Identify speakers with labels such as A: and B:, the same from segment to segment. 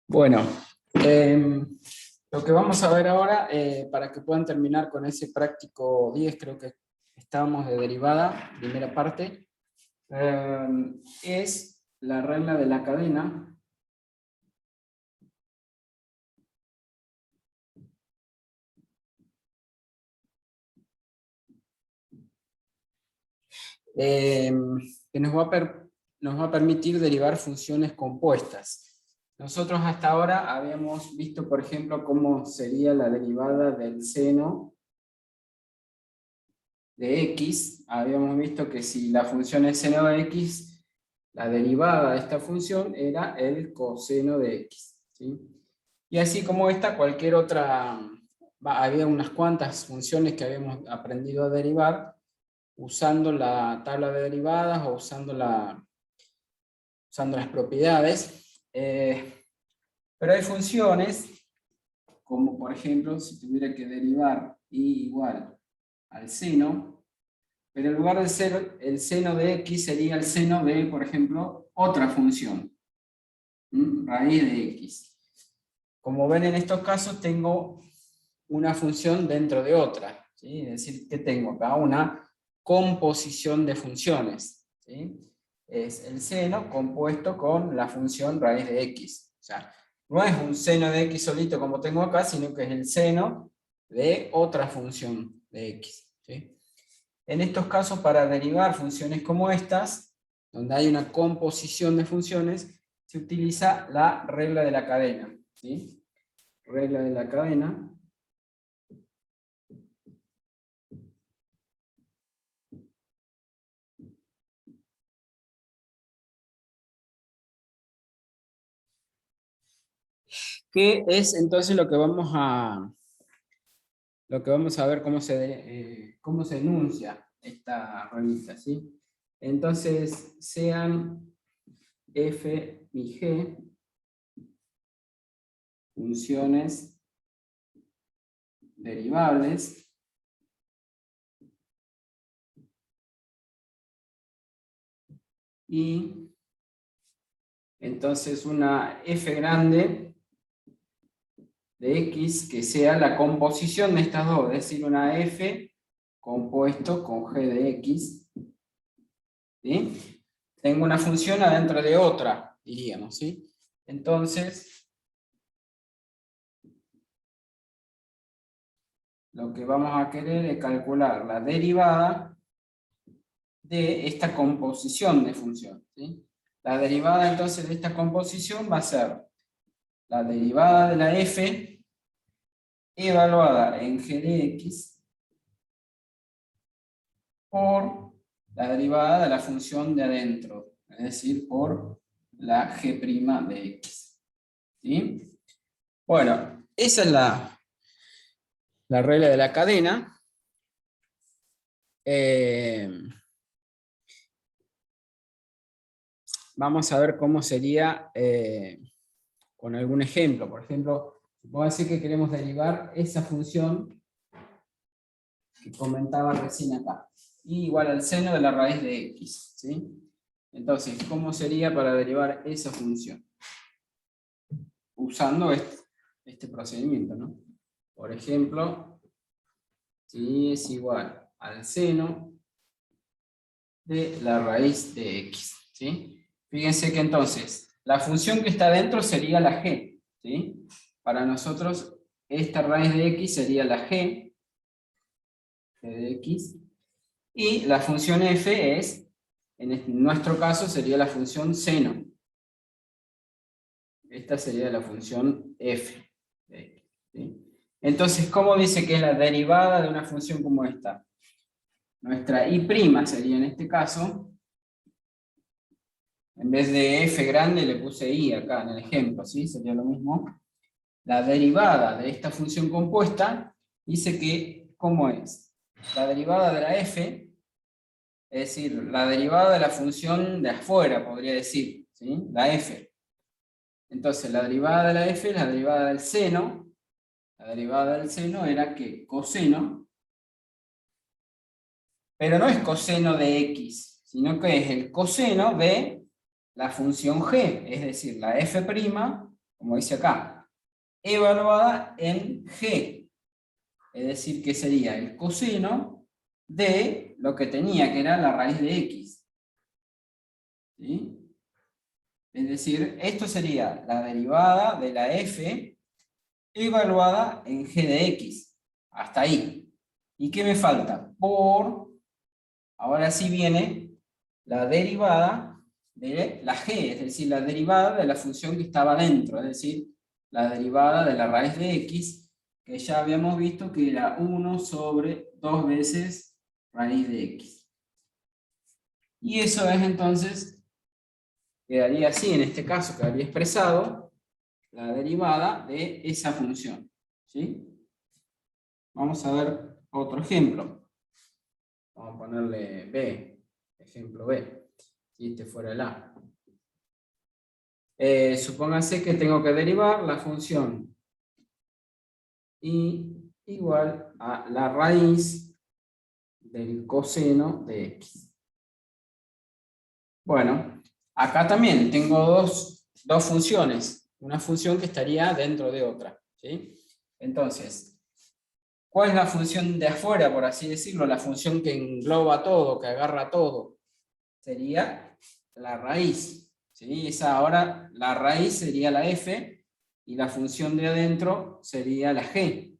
A: Bueno, lo que vamos a ver ahora, para que puedan terminar con ese práctico 10, creo que estábamos de derivada, primera parte, es la regla de la cadena. Que nos va a permitir derivar funciones compuestas. Nosotros hasta ahora habíamos visto, por ejemplo, cómo sería la derivada del seno de x. Habíamos visto que si la función es seno de x, la derivada de esta función era el coseno de x, ¿sí? Y así como esta, cualquier otra, había unas cuantas funciones que habíamos aprendido a derivar usando la tabla de derivadas o usando las propiedades. Pero hay funciones, como por ejemplo, si tuviera que derivar y igual al seno, pero en lugar de ser el seno de x, sería el seno de, por ejemplo, otra función, raíz de x. Como ven, en estos casos tengo una función dentro de otra, ¿sí? Es decir, que tengo acá una composición de funciones, ¿sí? Es el seno compuesto con la función raíz de x. O sea, no es un seno de x solito como tengo acá, sino que es el seno de otra función de x, ¿sí? En estos casos, para derivar funciones como estas, donde hay una composición de funciones, se utiliza la regla de la cadena, ¿sí? Regla de la cadena. Que es entonces lo que vamos a ver cómo se enuncia esta reglita, ¿sí? Entonces, sean f y g funciones derivables y entonces una f grande de x que sea la composición de estas dos, es decir, una f compuesto con g de x, ¿sí? Tengo una función adentro de otra, diríamos, ¿sí? Entonces, lo que vamos a querer es calcular la derivada de esta composición de función, ¿sí? La derivada entonces de esta composición va a ser la derivada de la f evaluada en g de x por la derivada de la función de adentro, es decir, por la g' de x, ¿sí? Bueno, esa es la regla de la cadena. Vamos a ver cómo sería con algún ejemplo. Por ejemplo, voy a decir que queremos derivar esa función que comentaba recién acá, y igual al seno de la raíz de x, ¿sí? Entonces, ¿cómo sería para derivar esa función? Usando este procedimiento, ¿no? Por ejemplo, si es igual al seno de la raíz de x, ¿sí? Fíjense que entonces, la función que está dentro sería la g, ¿sí? Para nosotros, esta raíz de x sería la g de x, y la función f es, en nuestro caso, sería la función seno. Esta sería la función f de x, ¿sí? Entonces, ¿cómo dice que es la derivada de una función como esta? Nuestra y' sería en este caso, en vez de f grande le puse i acá en el ejemplo, ¿sí? Sería lo mismo. La derivada de esta función compuesta dice que, ¿cómo es? La derivada de la f, es decir, la derivada de la función de afuera, podría decir, ¿sí? La f. Entonces, la derivada de la f es la derivada del seno. La derivada del seno era que coseno, pero no es coseno de x, sino que es el coseno de la función g, es decir, la f' como dice acá, evaluada en g. Es decir, que sería el coseno de lo que tenía, que era la raíz de x. ¿Sí? Es decir, esto sería la derivada de la f evaluada en g de x. Hasta ahí. ¿Y qué me falta? Por, ahora sí viene la derivada de la g, es decir, la derivada de la función que estaba dentro, es decir, la derivada de la raíz de x, que ya habíamos visto que era 1 sobre 2 veces raíz de x. Y eso es entonces, quedaría así, en este caso quedaría expresado la derivada de esa función. ¿Sí? Vamos a ver otro ejemplo. Vamos a ponerle B, ejemplo B, si este fuera el A. Supónganse que tengo que derivar la función y igual a la raíz del coseno de x. Bueno, acá también tengo dos funciones. Una función que estaría dentro de otra. ¿Sí? Entonces, ¿cuál es la función de afuera, por así decirlo? La función que engloba todo, que agarra todo. Sería la raíz. ¿Sí? Esa ahora, la raíz sería la f y la función de adentro sería la g.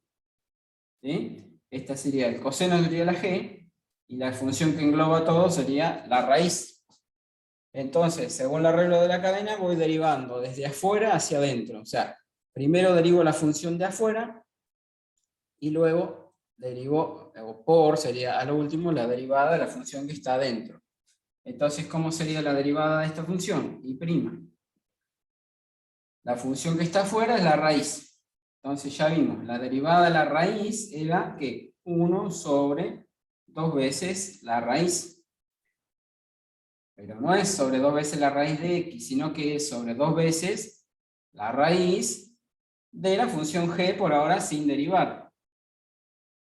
A: ¿Sí? Esta sería el coseno, sería la g, y la función que engloba todo sería la raíz. Entonces, según la regla de la cadena, voy derivando desde afuera hacia adentro. O sea, primero derivo la función de afuera y luego derivo, o por sería a lo último la derivada de la función que está adentro. Entonces, ¿cómo sería la derivada de esta función? Y prima. La función que está afuera es la raíz. Entonces ya vimos, la derivada de la raíz era que 1 sobre 2 veces la raíz. Pero no es sobre 2 veces la raíz de x, sino que es sobre 2 veces la raíz de la función g, por ahora sin derivar.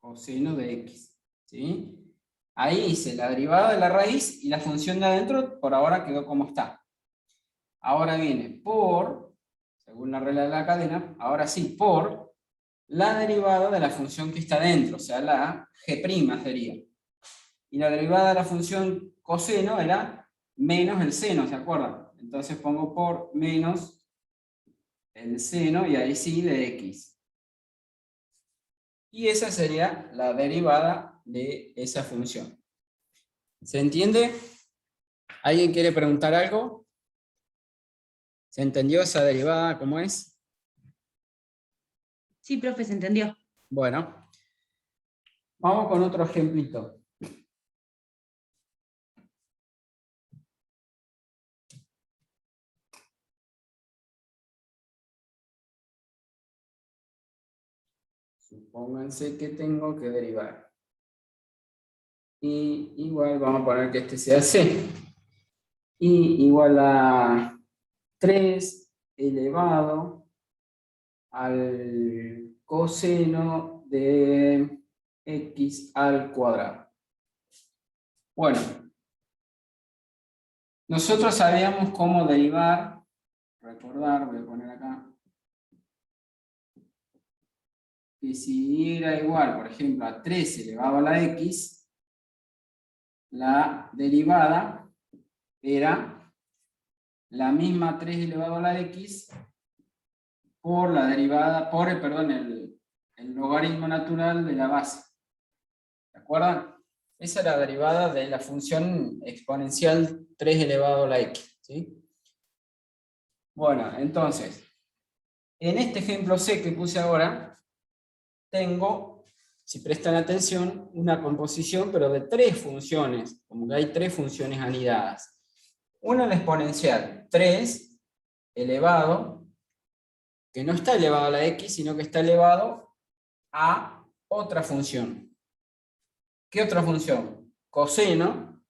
A: Coseno de x. ¿Sí? Ahí hice la derivada de la raíz y la función de adentro por ahora quedó como está. Ahora viene por, según la regla de la cadena, ahora sí, por la derivada de la función que está dentro, o sea, la g' sería. Y la derivada de la función coseno era menos el seno, ¿se acuerdan? Entonces pongo por menos el seno, y ahí sí, de x. Y esa sería la derivada de esa función. ¿Se entiende? ¿Alguien quiere preguntar algo? ¿Se entendió esa derivada cómo es?
B: Sí, profe, se entendió.
A: Bueno, vamos con otro ejemplito. Supónganse que tengo que derivar. Y igual vamos a poner que este sea c. Y igual a 3 elevado al coseno de x al cuadrado. Bueno, nosotros sabíamos cómo derivar, recordar, voy a poner acá, que si era igual, por ejemplo, a 3 elevado a la x, la derivada era la misma 3 elevado a la x por la derivada, perdón, el logaritmo natural de la base. ¿De acuerdo? Esa es la derivada de la función exponencial 3 elevado a la x. ¿Sí? Bueno, entonces, en este ejemplo C que puse ahora, tengo, si prestan atención, una composición, pero de 3 funciones, como que hay 3 funciones anidadas. Una la exponencial, 3 elevado, que no está elevado a la x, sino que está elevado a otra función. ¿Qué otra función? Coseno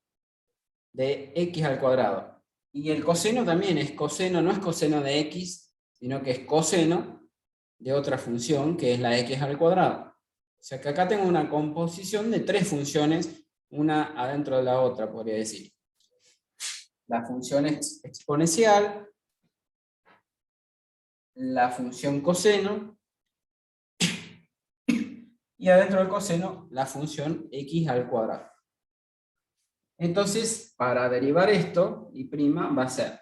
A: de x al cuadrado. Y el coseno también es coseno, no es coseno de x, sino que es coseno de otra función, que es la x al cuadrado. O sea que acá tengo una composición de 3 funciones, una adentro de la otra, podría decir. La función exponencial, la función coseno, y adentro del coseno la función x al cuadrado. Entonces, para derivar esto, y' va a ser,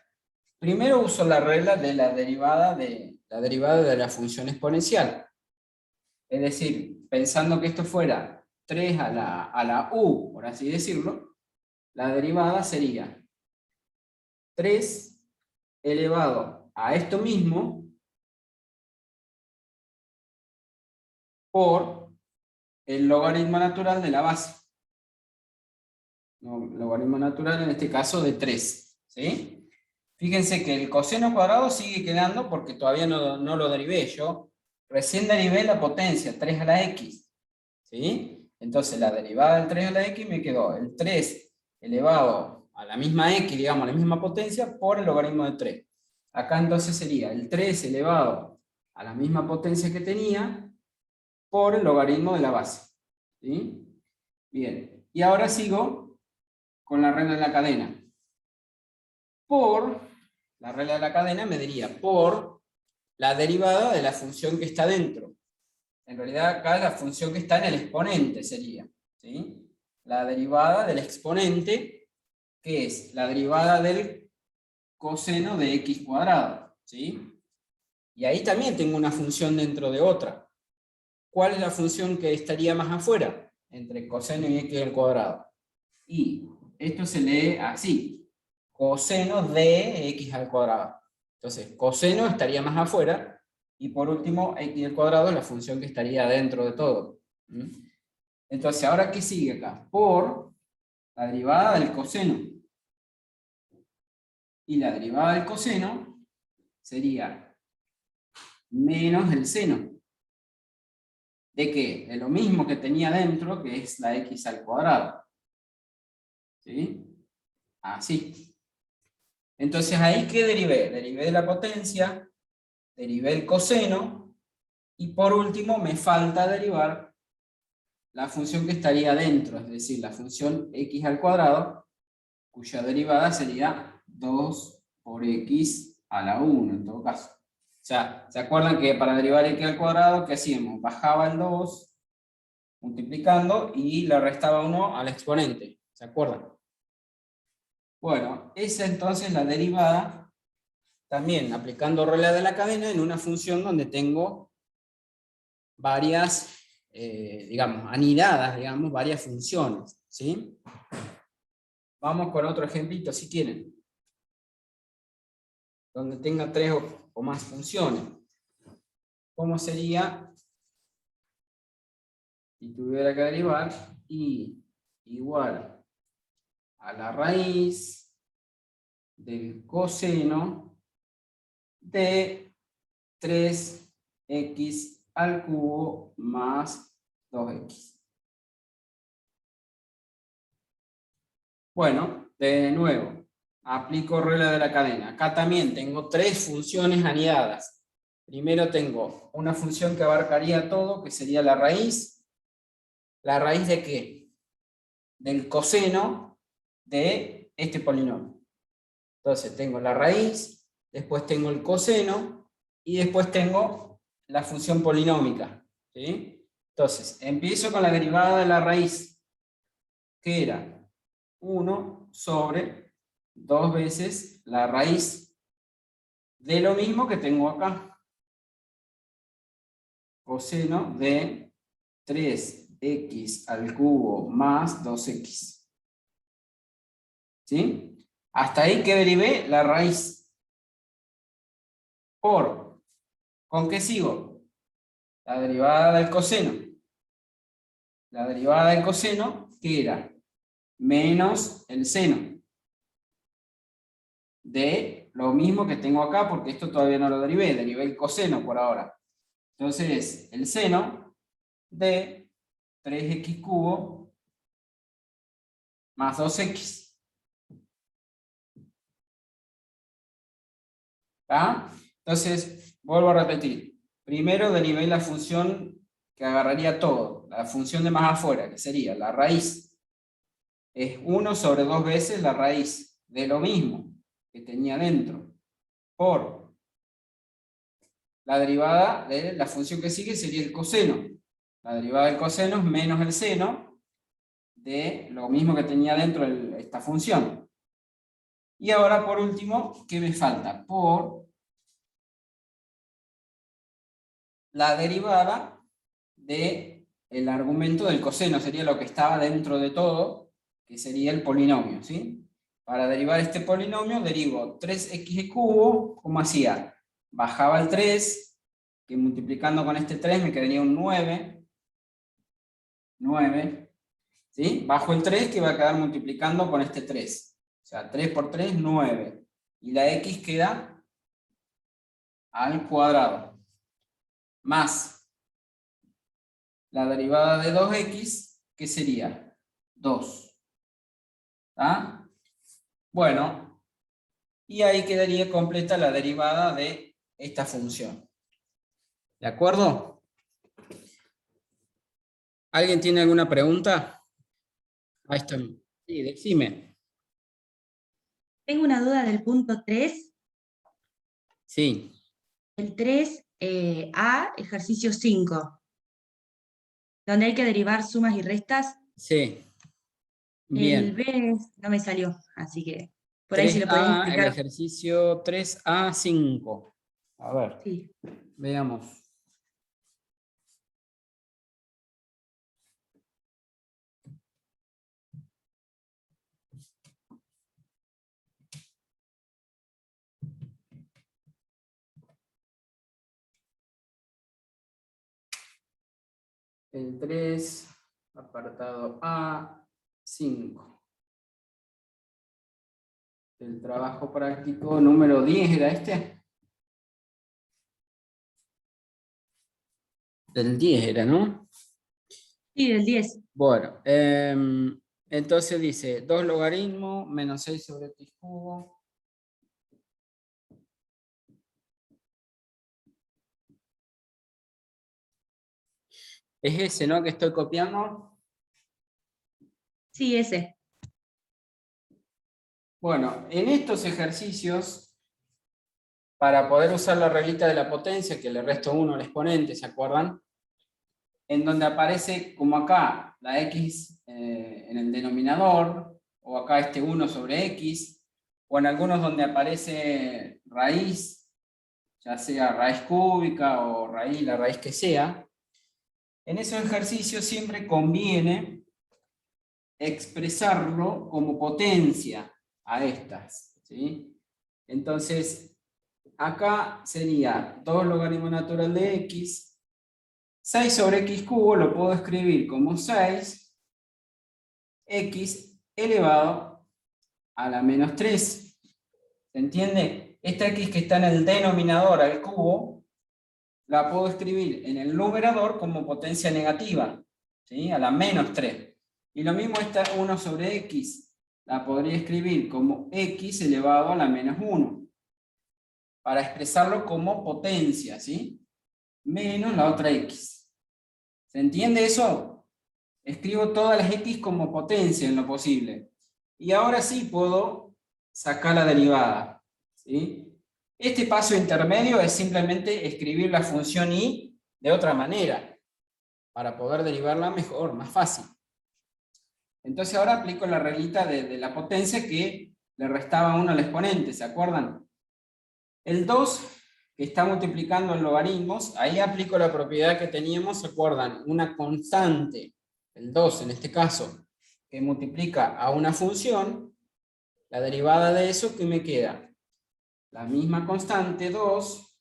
A: primero uso la regla de la derivada de la función exponencial. Es decir, pensando que esto fuera 3 a la u, por así decirlo, la derivada sería 3 elevado a esto mismo por el logaritmo natural de la base. No, logaritmo natural en este caso de 3. ¿Sí? Fíjense que el coseno cuadrado sigue quedando porque todavía no lo derivé. Yo recién derivé la potencia, 3 a la x. ¿Sí? Entonces la derivada del 3 a la x me quedó el 3 elevado a la misma x, digamos, a la misma potencia, por el logaritmo de 3. Acá entonces sería el 3 elevado a la misma potencia que tenía por el logaritmo de la base. ¿Sí? Bien, y ahora sigo con la regla de la cadena. Por la regla de la cadena me diría por la derivada de la función que está dentro. En realidad acá la función que está en el exponente sería, ¿sí? La derivada del exponente, que es la derivada del coseno de x cuadrado, ¿sí? Y ahí también tengo una función dentro de otra. ¿Cuál es la función que estaría más afuera? Entre coseno y x al cuadrado. Y esto se lee así: coseno de x al cuadrado. Entonces, coseno estaría más afuera, y por último, x al cuadrado es la función que estaría dentro de todo. Entonces, ¿ahora qué sigue acá? Por la derivada del coseno. Y la derivada del coseno sería menos el seno. ¿De qué? De lo mismo que tenía dentro, que es la x al cuadrado. ¿Sí? Así. Entonces, ¿ahí qué derivé? Derivé de la potencia, derivé el coseno, y por último me falta derivar la función que estaría dentro, es decir, la función x al cuadrado, cuya derivada sería 2 por x a la 1 en todo caso. O sea, ¿se acuerdan que para derivar x al cuadrado, qué hacíamos? Bajaba el 2 multiplicando y le restaba 1 al exponente. ¿Se acuerdan? Bueno, esa entonces es la derivada, también aplicando regla de la cadena, en una función donde tengo varias, digamos, anidadas, digamos, varias funciones. ¿Sí? Vamos con otro ejemplito si quieren, donde tenga 3 o más funciones. ¿Cómo sería si tuviera que derivar y igual a la raíz del coseno de 3x al cubo más 2x? Bueno, de nuevo, aplico regla de la cadena. Acá también tengo 3 funciones anidadas. Primero tengo una función que abarcaría todo, que sería la raíz. ¿La raíz de qué? Del coseno de este polinomio. Entonces tengo la raíz, después tengo el coseno, y después tengo la función polinómica. ¿Sí? Entonces, empiezo con la derivada de la raíz, que era 1 sobre 2 veces la raíz de lo mismo que tengo acá. Coseno de 3x al cubo más 2x. ¿Sí? Hasta ahí que derivé la raíz. Por, ¿con qué sigo? La derivada del coseno. La derivada del coseno, ¿qué era? Menos el seno de lo mismo que tengo acá, porque esto todavía no lo derivé el coseno por ahora. Entonces, el seno de 3x cubo más 2x. ¿Está? Entonces, vuelvo a repetir. Primero derivé la función que agarraría todo, la función de más afuera, que sería la raíz. Es 1 sobre 2 veces la raíz de lo mismo que tenía dentro, por la derivada de la función que sigue sería el coseno. La derivada del coseno es menos el seno de lo mismo que tenía dentro de esta función. Y ahora, por último, ¿qué me falta? Por la derivada del argumento del coseno, sería lo que estaba dentro de todo, que sería el polinomio, ¿sí? Para derivar este polinomio, derivo 3x cubo, ¿cómo hacía? Bajaba el 3, que multiplicando con este 3 me quedaría un 9, ¿sí? Bajo el 3, que va a quedar multiplicando con este 3. O sea, 3 por 3, 9. Y la x queda al cuadrado. Más la derivada de 2x, que sería 2. ¿Está? Bueno, y ahí quedaría completa la derivada de esta función. ¿De acuerdo? ¿Alguien tiene alguna pregunta? Ahí está. Sí, decime.
B: Tengo una duda del punto 3.
A: Sí.
B: El 3A, ejercicio 5, donde hay que derivar sumas y restas.
A: Sí.
B: El
A: Bien.
B: B no me salió, así que por ahí si lo podían
A: 3A, el
B: explicar.
A: ejercicio 3A5. A ver,
B: Sí.
A: veamos. El 3, apartado A5. El trabajo práctico número 10, ¿era este? Del 10 era, ¿no?
B: Sí, del 10.
A: Bueno, entonces dice 2 logaritmos menos 6 sobre x cubo. Es ese, ¿no? Que estoy copiando.
B: Sí, ese.
A: Bueno, en estos ejercicios, para poder usar la reglita de la potencia, que le resto 1 al exponente, ¿se acuerdan? En donde aparece, como acá, la x en el denominador, o acá este 1 sobre x, o en algunos donde aparece raíz, ya sea raíz cúbica o raíz, la raíz que sea. En esos ejercicios siempre conviene expresarlo como potencia a estas, ¿sí? Entonces, acá sería 2 logaritmo natural de x, 6 sobre x cubo lo puedo escribir como 6, x elevado a la menos 3. ¿Se entiende? Esta x que está en el denominador al cubo, la puedo escribir en el numerador como potencia negativa, ¿sí? A la menos 3. Y lo mismo esta 1 sobre x, la podría escribir como x elevado a la menos 1, para expresarlo como potencia, ¿sí? Menos la otra x. ¿Se entiende eso? Escribo todas las x como potencia en lo posible. Y ahora sí puedo sacar la derivada, ¿sí? Este paso intermedio es simplemente escribir la función y de otra manera, para poder derivarla mejor, más fácil. Entonces ahora aplico la reglita de la potencia que le restaba 1 al exponente, ¿se acuerdan? El 2, que está multiplicando en logaritmos, ahí aplico la propiedad que teníamos, ¿se acuerdan? Una constante, el 2 en este caso, que multiplica a una función, la derivada de eso, ¿qué me queda? La misma constante 2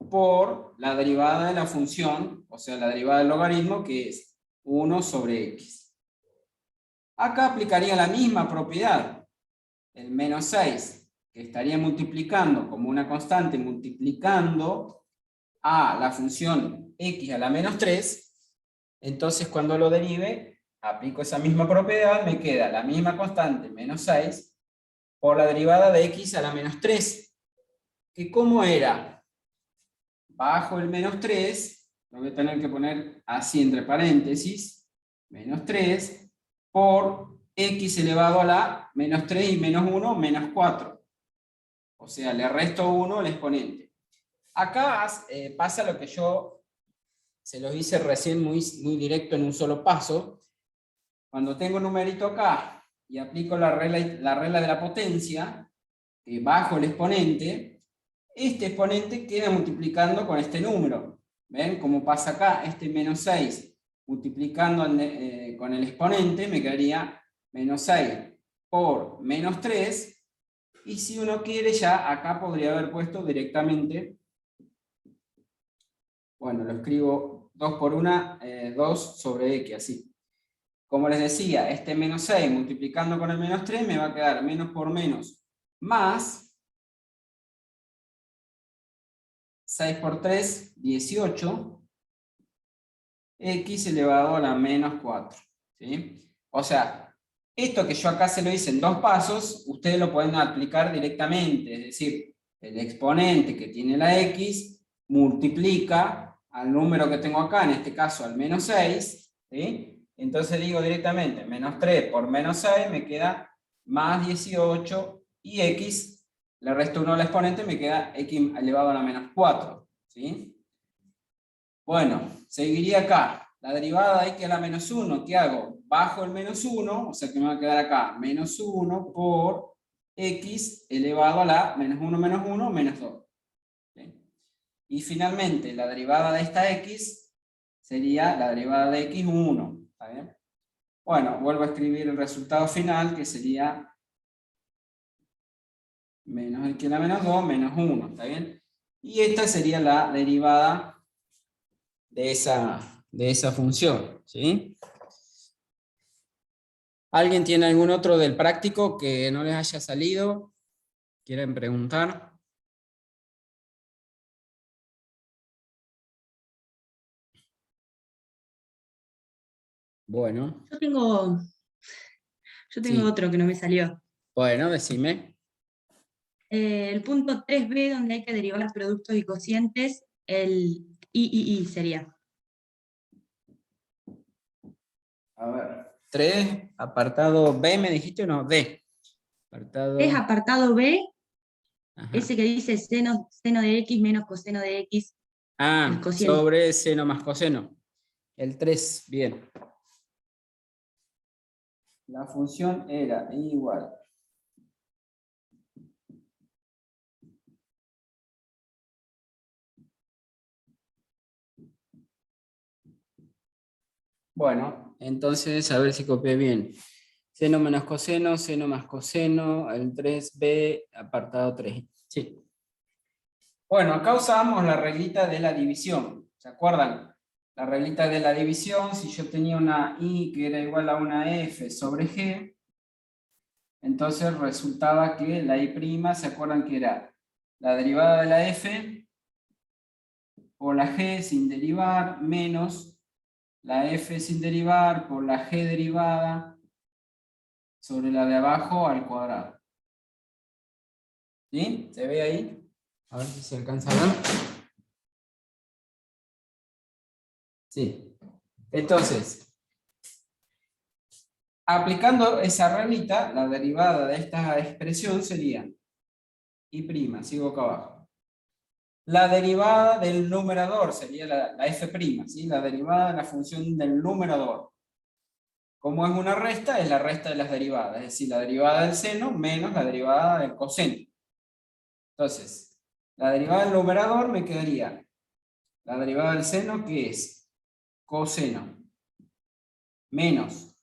A: por la derivada de la función, o sea, la derivada del logaritmo, que es 1 sobre x. Acá aplicaría la misma propiedad, el menos 6, que estaría multiplicando como una constante, multiplicando a la función x a la menos 3, entonces cuando lo derive, aplico esa misma propiedad, me queda la misma constante, menos 6, por la derivada de x a la menos 3, que ¿cómo era? Bajo el menos 3, lo voy a tener que poner así entre paréntesis, menos 3, por x elevado a la menos 3 y menos 1, menos 4. O sea, le resto 1 al exponente. Acá pasa lo que yo se los hice recién muy directo en un solo paso. Cuando tengo un numerito acá y aplico la regla de la potencia, bajo el exponente, este exponente queda multiplicando con este número. ¿Ven cómo pasa acá? Este menos 6 multiplicando con el exponente me quedaría menos 6 por menos 3. Y si uno quiere, ya acá podría haber puesto directamente, bueno, lo escribo 2 por 1, 2 sobre x, así. Como les decía, este menos 6 multiplicando con el menos 3 me va a quedar menos por menos más 6 por 3, 18, x elevado a la menos 4. ¿Sí? O sea, esto que yo acá se lo hice en 2 pasos, ustedes lo pueden aplicar directamente, es decir, el exponente que tiene la x multiplica al número que tengo acá, en este caso al menos 6, ¿sí? Entonces digo directamente, menos 3 por menos 6 me queda más 18, y x, le resto 1 al exponente, me queda x elevado a la menos 4. ¿Sí? Bueno, seguiría acá. La derivada de x a la menos 1, ¿qué hago? Bajo el menos 1, o sea que me va a quedar acá menos 1 por x elevado a la menos 1 menos 1 menos 2. ¿Sí? Y finalmente, la derivada de esta x sería la derivada de x 1. ¿Está bien? Bueno, vuelvo a escribir el resultado final, que sería menos x a la menos 2 menos 1. ¿Está bien? Y esta sería la derivada de esa función. ¿Sí? ¿Alguien tiene algún otro del práctico que no les haya salido? ¿Quieren preguntar? Bueno,
B: Yo tengo
A: sí.
B: otro que no me salió.
A: Bueno, decime.
B: El punto 3b, donde hay que derivar los productos y cocientes, el I sería.
A: A ver. 3, apartado B, ¿me dijiste o no? D.
B: Es
A: Apartado.
B: apartado B,
A: Ajá.
B: ese que dice seno de x menos coseno de x, el
A: Ah,
B: cociente.
A: sobre seno más coseno. El 3, bien. La función era igual. Bueno, entonces a ver si copié bien. Seno menos coseno, seno más coseno, el 3b, apartado 3. Sí. Bueno, acá usábamos la reglita de la división. ¿Se acuerdan? La reglita de la división, si yo tenía una y que era igual a una f sobre g, entonces resultaba que la y', ¿se acuerdan que era la derivada de la f por la g sin derivar menos la f sin derivar por la g derivada sobre la de abajo al cuadrado? ¿Sí? ¿Se ve ahí? A ver si se alcanza a ver. Sí. Entonces, aplicando esa reglita, la derivada de esta expresión sería y', sigo acá abajo. La derivada del numerador sería la f', ¿sí? La derivada de la función del numerador. Como es una resta, es la resta de las derivadas, es decir, la derivada del seno menos la derivada del coseno. Entonces, la derivada del numerador me quedaría la derivada del seno, que es coseno, menos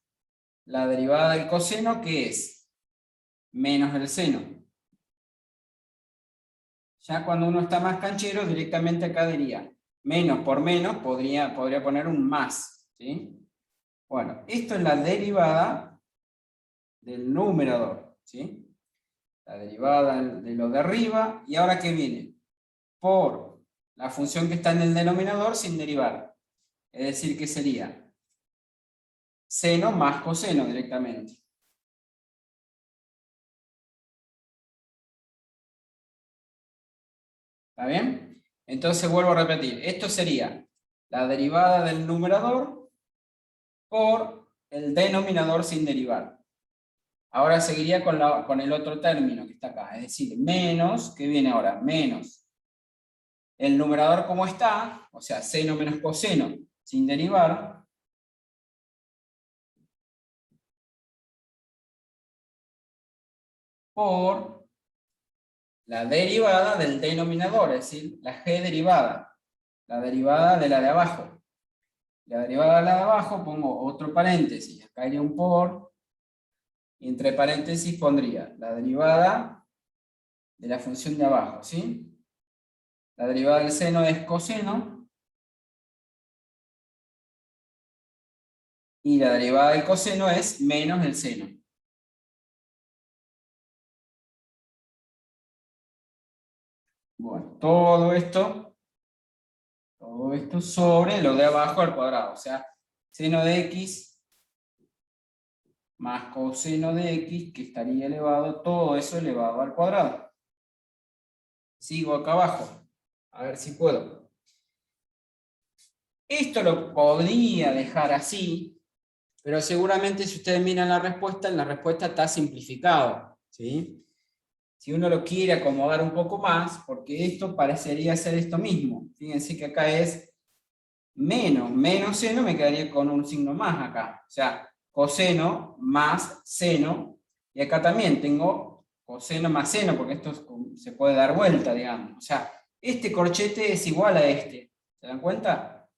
A: la derivada del coseno, que es menos el seno. Ya cuando uno está más canchero, directamente acá diría menos por menos, podría poner un más. ¿Sí? Bueno, esto es la derivada del numerador. ¿Sí? La derivada de lo de arriba. ¿Y ahora qué viene? Por la función que está en el denominador sin derivar. Es decir, que sería seno más coseno directamente. ¿Está bien? Entonces vuelvo a repetir. Esto sería la derivada del numerador por el denominador sin derivar. Ahora seguiría con el otro término que está acá. Es decir, menos, ¿qué viene ahora? Menos el numerador como está, o sea, seno menos coseno, sin derivar, por la derivada del denominador, es decir, la g derivada, la derivada de la de abajo. La derivada de la de abajo pongo otro paréntesis, acá iría un por, y entre paréntesis pondría la derivada de la función de abajo, ¿sí? La derivada del seno es coseno, y la derivada del coseno es menos el seno. Bueno, todo esto sobre lo de abajo al cuadrado, o sea, seno de x más coseno de x, que estaría elevado, todo eso elevado al cuadrado. Sigo acá abajo, a ver si puedo. Esto lo podría dejar así, pero seguramente si ustedes miran la respuesta, en la respuesta está simplificado, ¿sí? Si uno lo quiere acomodar un poco más, porque esto parecería ser esto mismo. Fíjense que acá es menos seno, me quedaría con un signo más acá. O sea, coseno más seno, y acá también tengo coseno más seno, porque esto se puede dar vuelta, digamos. O sea, este corchete es igual a este. ¿Se dan cuenta?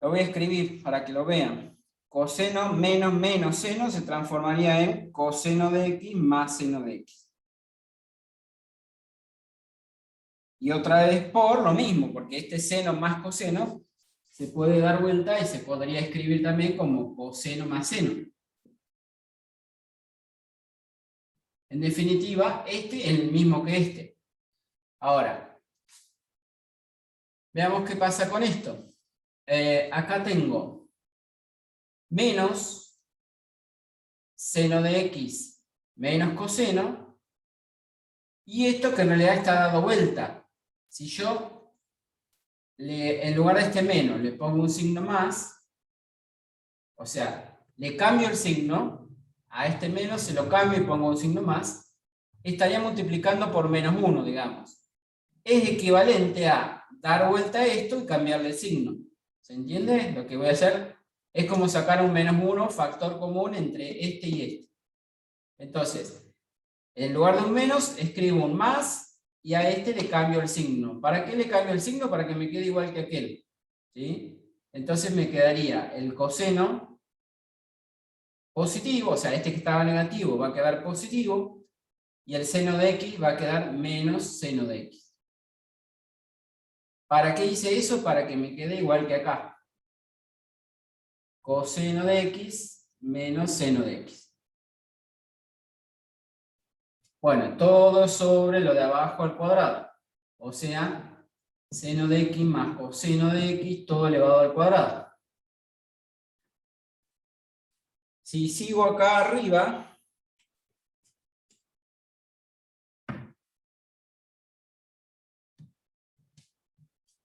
A: Lo voy a escribir para que lo vean. Coseno menos seno se transformaría en coseno de x más seno de x. Y otra vez por lo mismo, porque este seno más coseno se puede dar vuelta y se podría escribir también como coseno más seno. En definitiva, este es el mismo que este. Ahora, veamos qué pasa con esto. Acá tengo menos seno de x menos coseno, y esto que en realidad está dado vuelta. Si yo en lugar de este menos le pongo un signo más, o sea, le cambio el signo, a este menos se lo cambio y pongo un signo más, estaría multiplicando por menos 1, digamos. Es equivalente a dar vuelta a esto y cambiarle el signo. ¿Se entiende? Lo que voy a hacer es como sacar un menos 1, factor común entre este y este. Entonces, en lugar de un menos, escribo un más, y a este le cambio el signo. ¿Para qué le cambio el signo? Para que me quede igual que aquel. ¿Sí? Entonces me quedaría el coseno positivo, o sea, este que estaba negativo va a quedar positivo, y el seno de x va a quedar menos seno de x. ¿Para qué hice eso? Para que me quede igual que acá. Coseno de x menos seno de x. Bueno, todo sobre lo de abajo al cuadrado. O sea, seno de x más coseno de x, todo elevado al cuadrado. Si sigo acá arriba,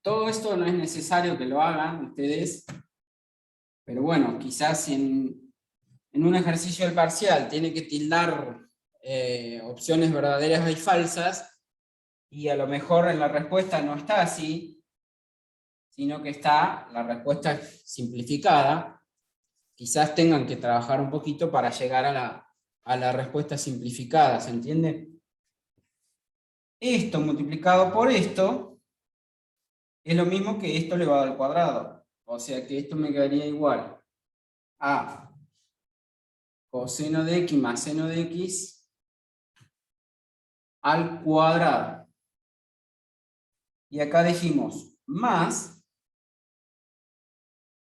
A: todo esto no es necesario que lo hagan ustedes, pero bueno, quizás si en un ejercicio del parcial tiene que tildar opciones verdaderas y falsas, y a lo mejor en la respuesta no está así, sino que está la respuesta simplificada, quizás tengan que trabajar un poquito para llegar a la respuesta simplificada, ¿se entiende? Esto multiplicado por esto es lo mismo que esto elevado al cuadrado, o sea que esto me quedaría igual a coseno de x más seno de x al cuadrado. Y acá dijimos más,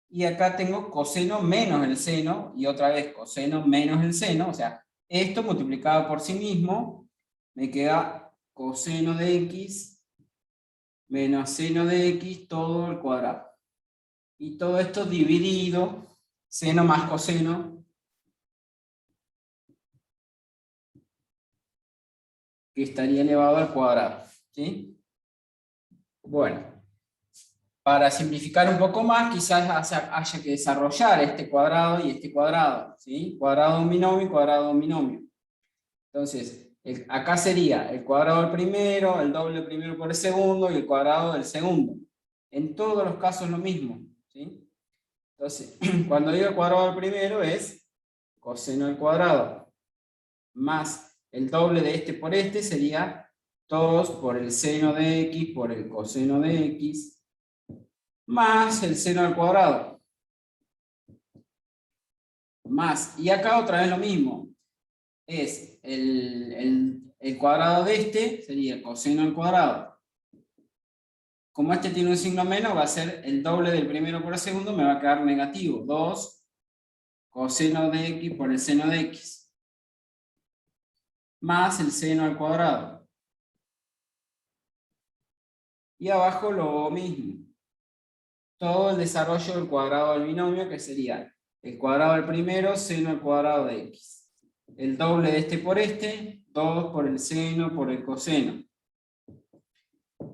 A: y acá tengo coseno menos el seno, y otra vez coseno menos el seno, o sea, esto multiplicado por sí mismo, me queda coseno de x menos seno de x todo al cuadrado. Y todo esto dividido, seno más coseno, que estaría elevado al cuadrado. ¿Sí? Bueno. Para simplificar un poco más, quizás haya que desarrollar este cuadrado y este cuadrado, ¿sí? Cuadrado de un binomio y cuadrado de un binomio. Entonces, Acá sería el cuadrado del primero, el doble del primero por el segundo y el cuadrado del segundo. En todos los casos lo mismo, ¿sí? Entonces, cuando digo el cuadrado del primero es coseno al cuadrado más el doble de este por este sería 2 por el seno de x por el coseno de x más el seno al cuadrado. Más, y acá otra vez lo mismo, es el cuadrado de este, sería el coseno al cuadrado. Como este tiene un signo menos, va a ser el doble del primero por el segundo, me va a quedar negativo, 2 coseno de x por el seno de x, más el seno al cuadrado. Y abajo lo mismo, todo el desarrollo del cuadrado del binomio, que sería el cuadrado del primero, seno al cuadrado de x. El doble de este por este, 2 por el seno por el coseno.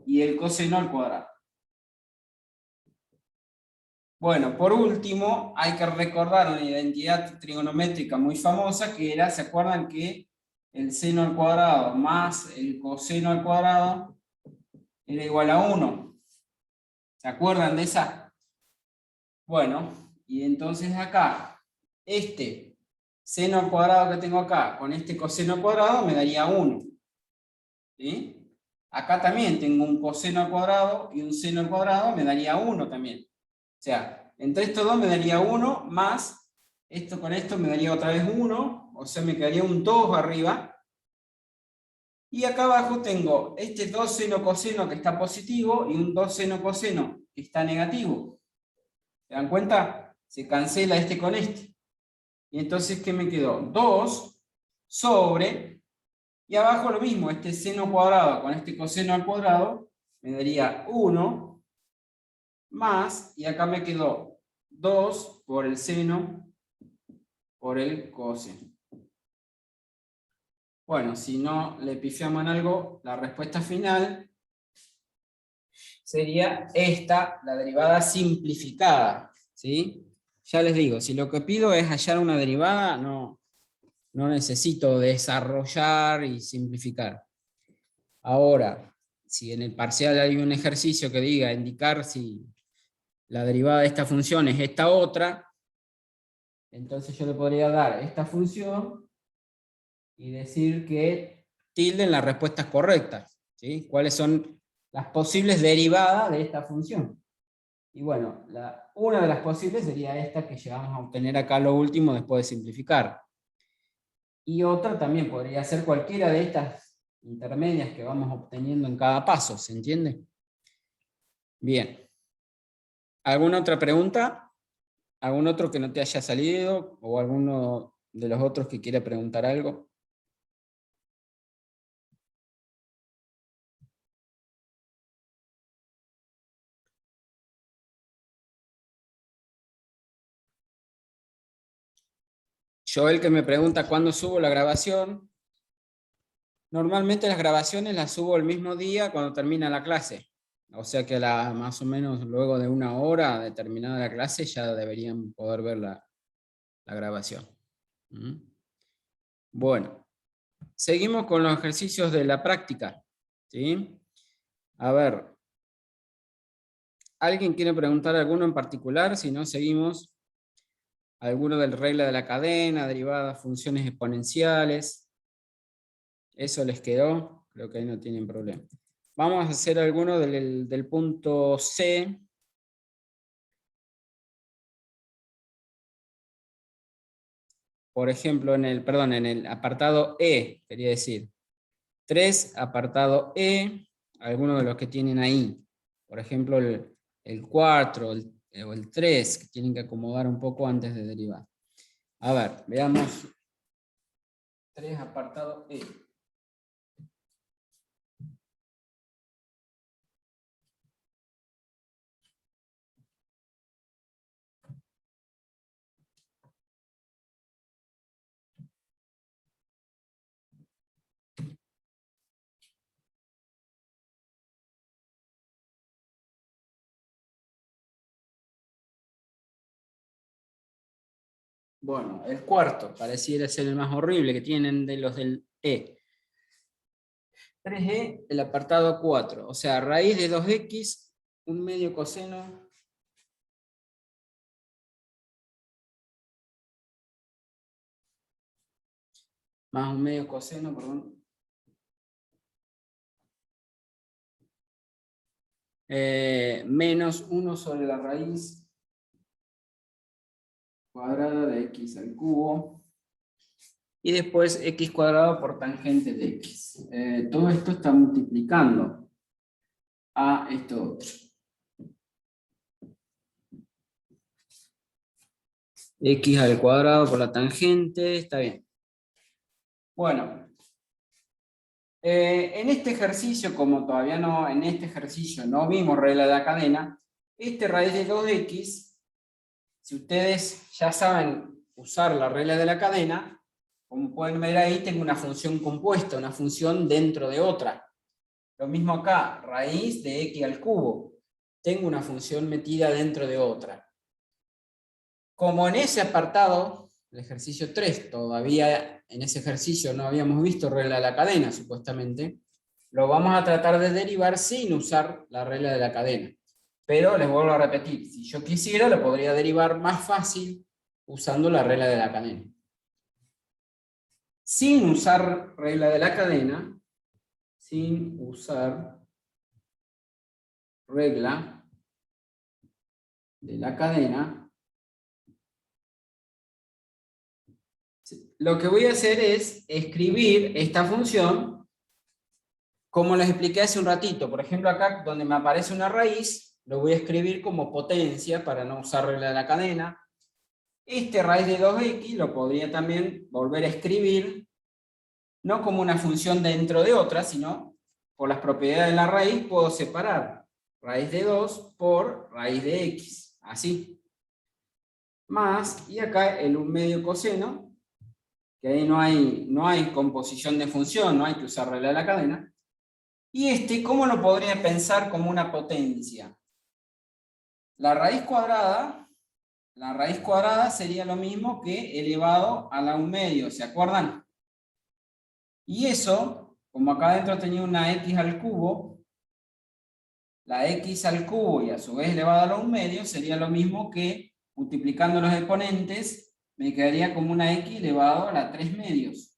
A: Y el coseno al cuadrado. Bueno, por último, hay que recordar una identidad trigonométrica muy famosa, que era, ¿se acuerdan que el seno al cuadrado más el coseno al cuadrado era igual a 1? ¿Se acuerdan de esa? Bueno, y entonces acá, este seno al cuadrado que tengo acá con este coseno al cuadrado me daría 1. ¿Sí? Acá también tengo un coseno al cuadrado y un seno al cuadrado, me daría 1 también. O sea, entre estos dos me daría 1 más esto con esto me daría otra vez 1, o sea, me quedaría un 2 arriba. Y acá abajo tengo este 2 seno coseno que está positivo y un 2 seno coseno que está negativo. ¿Se dan cuenta? Se cancela este con este. Y entonces, ¿qué me quedó? 2 sobre, y abajo lo mismo, este seno cuadrado con este coseno al cuadrado, me daría 1 más, y acá me quedó 2 por el seno por el coseno. Bueno, si no le pifiamos en algo, la respuesta final sería esta, la derivada simplificada, ¿sí? Ya les digo, si lo que pido es hallar una derivada, no necesito desarrollar y simplificar. Ahora, si en el parcial hay un ejercicio que diga indicar si la derivada de esta función es esta otra, entonces yo le podría dar esta función y decir que tilden las respuestas correctas, ¿sí? ¿Cuáles son las posibles derivadas de esta función? Y bueno, una de las posibles sería esta que llegamos a obtener acá lo último después de simplificar. Y otra también podría ser cualquiera de estas intermedias que vamos obteniendo en cada paso, ¿se entiende? Bien. ¿Alguna otra pregunta? ¿Algún otro que no te haya salido? ¿O alguno de los otros que quiera preguntar algo? Joel que me pregunta cuándo subo la grabación. Normalmente las grabaciones las subo el mismo día cuando termina la clase. O sea que más o menos luego de una hora de terminada la clase ya deberían poder ver la grabación. ¿Mm? Bueno, seguimos con los ejercicios de la práctica. ¿Sí? A ver, ¿alguien quiere preguntar alguno en particular? Si no, seguimos. ¿Alguno de la regla de la cadena, derivadas, funciones exponenciales? ¿Eso les quedó? Creo que ahí no tienen problema. Vamos a hacer alguno del punto C. Por ejemplo, en el apartado E, quería decir. 3, apartado E, algunos de los que tienen ahí. Por ejemplo, el 4 o el 3, que tienen que acomodar un poco antes de derivar. A ver, veamos. 3, apartado E. Bueno, el cuarto pareciera ser el más horrible que tienen de los del E. 3e, el apartado 4. O sea, raíz de 2x, un medio coseno. Más un medio coseno, perdón. Menos 1 sobre la raíz cuadrada de x al cubo. Y después x cuadrado por tangente de x. Todo esto está multiplicando a esto otro. X al cuadrado por la tangente, está bien. Bueno, en este ejercicio, como todavía no, en este ejercicio no vimos regla de la cadena, este raíz de 2x, si ustedes ya saben usar la regla de la cadena, como pueden ver ahí, tengo una función compuesta, una función dentro de otra. Lo mismo acá, raíz de x al cubo. Tengo una función metida dentro de otra. Como en ese apartado, el ejercicio 3, todavía en ese ejercicio no habíamos visto regla de la cadena, supuestamente, lo vamos a tratar de derivar sin usar la regla de la cadena. Pero les vuelvo a repetir, si yo quisiera, lo podría derivar más fácil usando la regla de la cadena. Sin usar regla de la cadena, sin usar regla de la cadena, lo que voy a hacer es escribir esta función como les expliqué hace un ratito. Por ejemplo, acá donde me aparece una raíz, lo voy a escribir como potencia para no usar regla de la cadena. Este raíz de 2x lo podría también volver a escribir, no como una función dentro de otra, sino por las propiedades de la raíz puedo separar raíz de 2 por raíz de x, así. Más, y acá el 1 medio coseno, que ahí no hay composición de función, no hay que usar regla de la cadena. Y este, ¿cómo lo podría pensar como una potencia? La raíz cuadrada sería lo mismo que elevado a la 1 medio, ¿se acuerdan? Y eso, como acá adentro tenía una x al cubo, la x al cubo y a su vez elevado a la 1 medio sería lo mismo que, multiplicando los exponentes, me quedaría como una x elevado a la 3 medios.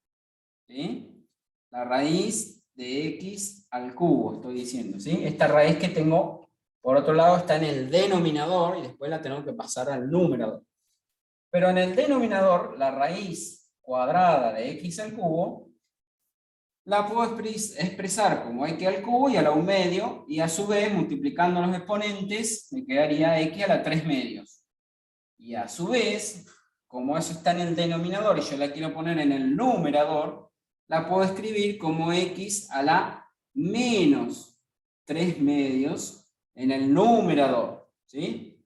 A: ¿Sí? La raíz de x al cubo, estoy diciendo. ¿Sí? Esta raíz que tengo, por otro lado, está en el denominador y después la tengo que pasar al numerador. Pero en el denominador, la raíz cuadrada de x al cubo, la puedo expresar como x al cubo y a la 1 medio, y a su vez, multiplicando los exponentes, me quedaría x a la 3 medios. Y a su vez, como eso está en el denominador y yo la quiero poner en el numerador, la puedo escribir como x a la menos 3 medios en el numerador. ¿Sí?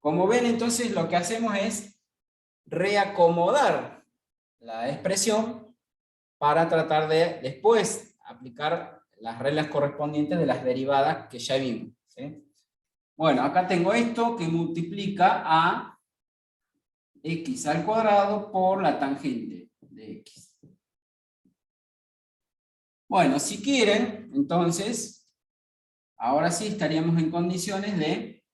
A: Como ven, entonces lo que hacemos es reacomodar la expresión para tratar de después aplicar las reglas correspondientes de las derivadas que ya vimos. ¿Sí? Bueno, acá tengo esto que multiplica a x al cuadrado por la tangente de x. Bueno, si quieren, entonces, ahora sí estaríamos en condiciones de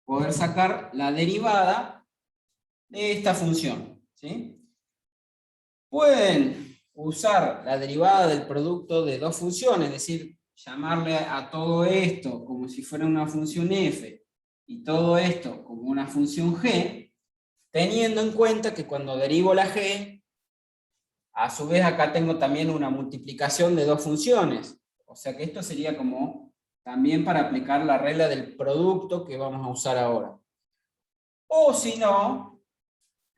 A: poder sacar la derivada de esta función. ¿Sí? Pueden usar la derivada del producto de dos funciones, es decir, llamarle a todo esto como si fuera una función f y todo esto como una función g, teniendo en cuenta que cuando derivo la g, a su vez acá tengo también una multiplicación de dos funciones. O sea que esto sería como también para aplicar la regla del producto que vamos a usar ahora. O si no,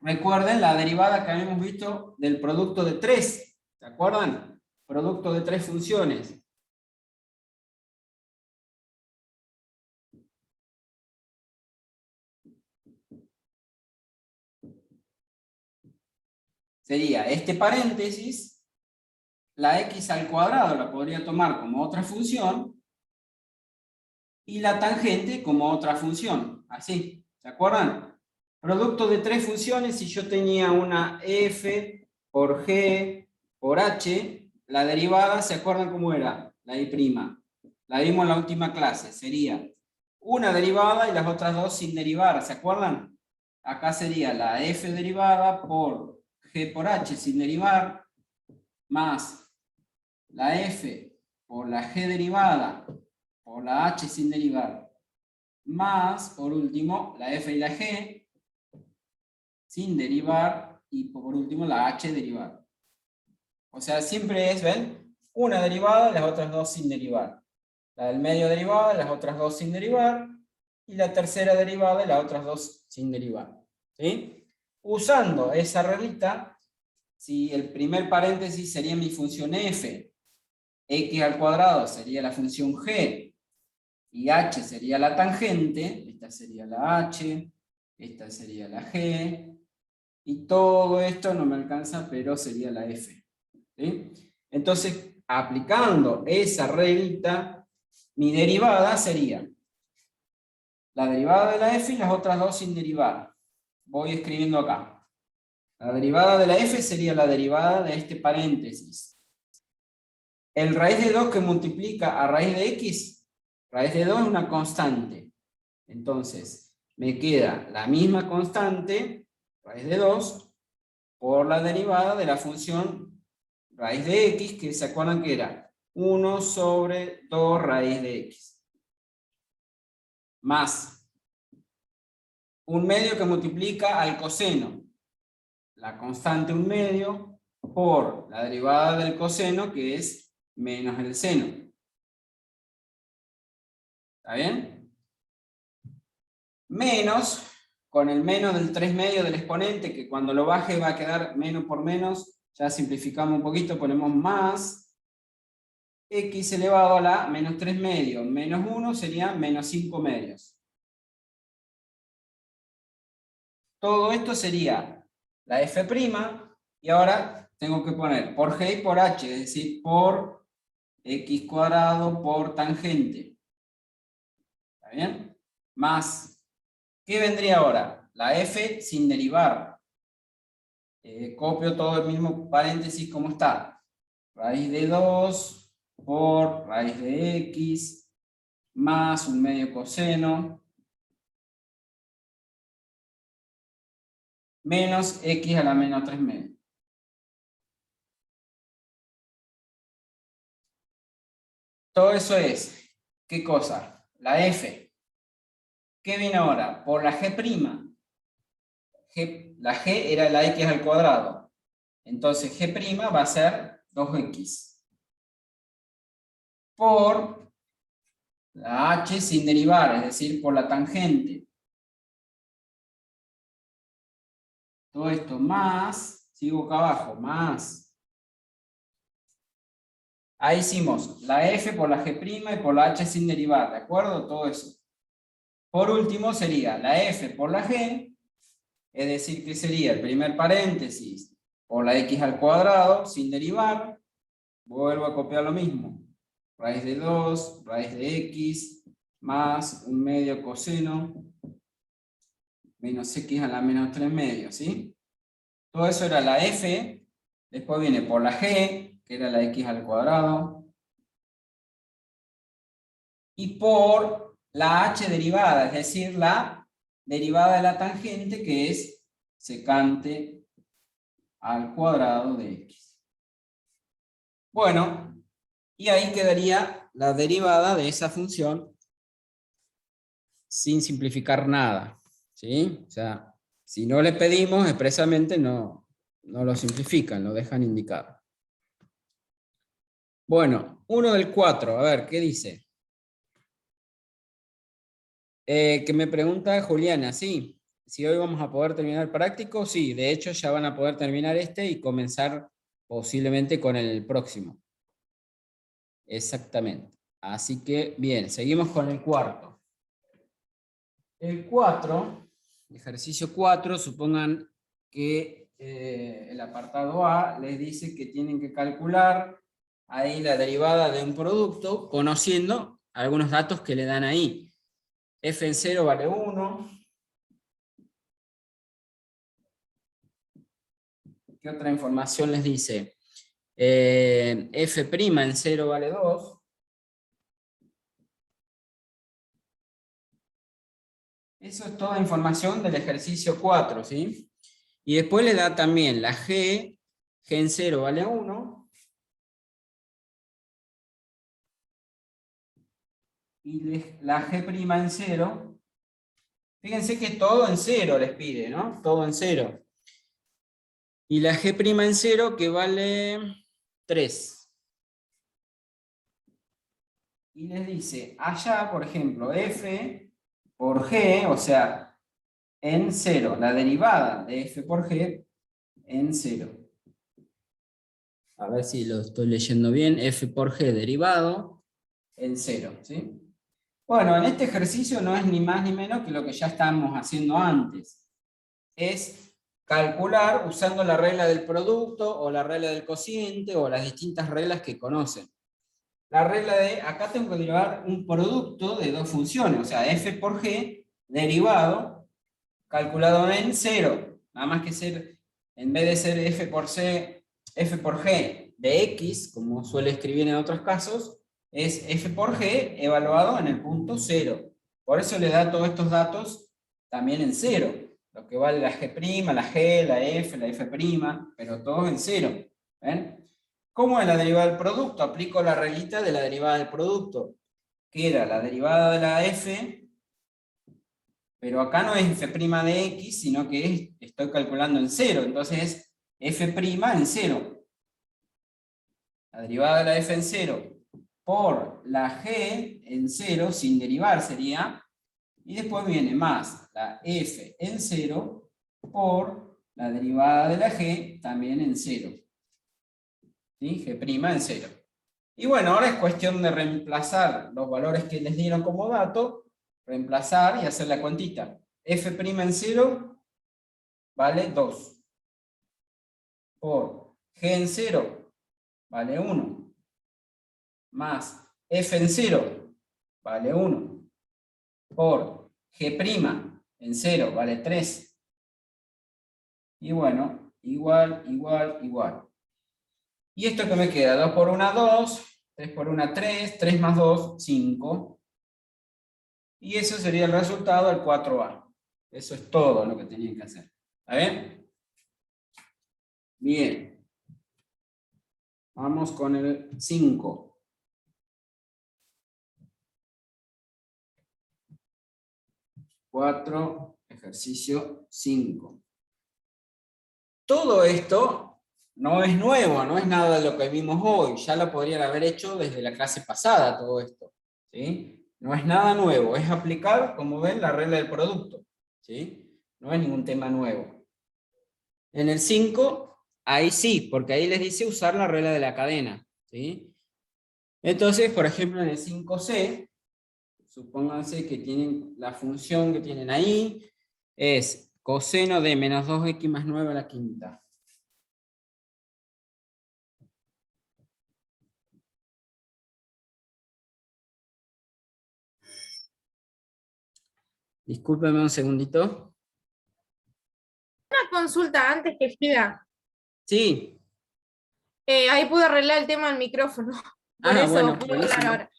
A: recuerden la derivada que habíamos visto del producto de 3. ¿Se acuerdan? Producto de 3 funciones. Sería este paréntesis, la x al cuadrado la podría tomar como otra función, y la tangente como otra función. Así, ¿se acuerdan? Producto de 3 funciones, si yo tenía una f por g por h, la derivada, ¿se acuerdan cómo era? La I'. La vimos en la última clase, sería una derivada y las otras dos sin derivar, ¿se acuerdan? Acá sería la f derivada por g por h sin derivar, más la f por la g derivada por la h sin derivar, más, por último, la f y la g sin derivar, y por último la h derivada. O sea, siempre es, ¿ven? Una derivada y las otras dos sin derivar. La del medio derivada y las otras dos sin derivar, y la tercera derivada y las otras dos sin derivar. ¿Sí? Usando esa reglita, si el primer paréntesis sería mi función f, x al cuadrado sería la función g, y h sería la tangente, esta sería la h, esta sería la g, y todo esto no me alcanza, pero sería la f. ¿Sí? Entonces, aplicando esa reglita, mi derivada sería la derivada de la f y las otras dos sin derivar. Voy escribiendo acá. La derivada de la f sería la derivada de este paréntesis. El raíz de 2 que multiplica a raíz de x, raíz de 2 es una constante. Entonces, me queda la misma constante, raíz de 2, por la derivada de la función raíz de x, que se acuerdan que era 1 sobre 2 raíz de x. Más un medio que multiplica al coseno. La constante 1/2 por la derivada del coseno, que es menos el seno. ¿Está bien? Menos, con el menos del 3/2 del exponente, que cuando lo baje va a quedar menos por menos, ya simplificamos un poquito, ponemos más x elevado a la menos 3/2, menos 1 sería menos 5/2. Todo esto sería la f', y ahora tengo que poner por g y por h, es decir, por x cuadrado por tangente. ¿Está bien? Más, ¿qué vendría ahora? La f sin derivar. Copio todo el mismo paréntesis como está. Raíz de 2 por raíz de x más un medio coseno menos x a la menos 3/2. Todo eso es, ¿qué cosa? La f. ¿Qué viene ahora? Por la g'. La g era la x al cuadrado. Entonces g' va a ser 2x. Por la h sin derivar, es decir, por la tangente. Todo esto más, sigo acá abajo, más. Ahí hicimos la f por la g' y por la h sin derivar, ¿de acuerdo? Todo eso. Por último sería la f por la g, es decir, que sería el primer paréntesis por la x al cuadrado sin derivar. Vuelvo a copiar lo mismo. Raíz de 2, raíz de x, más un medio coseno, menos x a la menos 3/2, ¿sí? Todo eso era la f, después viene por la g, que era la x al cuadrado, y por la h derivada, es decir, la derivada de la tangente, que es secante al cuadrado de x. Bueno, y ahí quedaría la derivada de esa función sin simplificar nada, ¿sí? O sea, si no le pedimos expresamente, no lo simplifican, lo dejan indicado. Bueno, 1 del 4, a ver, ¿qué dice? Que me pregunta Juliana, sí, si hoy vamos a poder terminar el práctico, sí, de hecho ya van a poder terminar este y comenzar posiblemente con el próximo. Exactamente. Así que, bien, seguimos con el cuarto. El 4, ejercicio 4, supongan que el apartado A les dice que tienen que calcular ahí la derivada de un producto conociendo algunos datos que le dan ahí. F en 0 vale 1. ¿Qué otra información les dice? f' en 0 vale 2. Eso es toda información del ejercicio 4, ¿sí? Y después le da también la g en 0 vale 1. Y la g' en 0. Fíjense que todo en 0 les pide, ¿no? Todo en 0. Y la g' en 0 que vale 3. Y les dice, allá, por ejemplo, f por g, o sea, en 0, la derivada de f por g en 0. A ver si lo estoy leyendo bien, f por g derivado en 0, ¿sí? Bueno, en este ejercicio no es ni más ni menos que lo que ya estábamos haciendo antes. Es calcular usando la regla del producto o la regla del cociente o las distintas reglas que conocen. La regla de, acá tengo que derivar un producto de dos funciones, o sea, f por g derivado calculado en 0. Nada más que ser, en vez de ser f por g de x, como suele escribir en otros casos, es f por g evaluado en el punto 0. Por eso le da todos estos datos también en 0. Lo que vale la g', la g, la f', pero todos en 0. ¿Ven? ¿Cómo es la derivada del producto? Aplico la reglita de la derivada del producto, que era la derivada de la f, pero acá no es f' de x, sino que estoy calculando en 0, entonces es f' en 0. La derivada de la f en 0 por la g en 0, sin derivar sería, y después viene más la f en 0 por la derivada de la g también en 0. ¿Sí? G' en 0. Y bueno, ahora es cuestión de reemplazar los valores que les dieron como dato, reemplazar y hacer la cuentita. F' en 0 vale 2. Por G en 0 vale 1. Más F en 0 vale 1. Por G' en 0 vale 3. Y bueno, igual, igual, igual. ¿Y esto que me queda? 2 por 1, 2. 3 por 1, 3. 3 más 2, 5. Y eso sería el resultado del 4A. Eso es todo lo que tenían que hacer. ¿Está bien? Bien. Vamos con el 5. Ejercicio 5. Todo esto no es nuevo, no es nada de lo que vimos hoy. Ya lo podrían haber hecho desde la clase pasada todo esto. ¿Sí? No es nada nuevo, es aplicar, como ven, la regla del producto. ¿Sí? No es ningún tema nuevo. En el 5, ahí sí, porque ahí les dice usar la regla de la cadena. ¿Sí? Entonces, por ejemplo, en el 5C, supónganse que tienen la función que tienen ahí, es coseno de menos 2x más 9 a la quinta. Discúlpeme un segundito.
C: Una consulta antes que siga.
A: Sí.
C: Ahí pude arreglar el tema del micrófono. Por eso
A: Bueno,
C: puedo
A: buenísimo.
C: hablar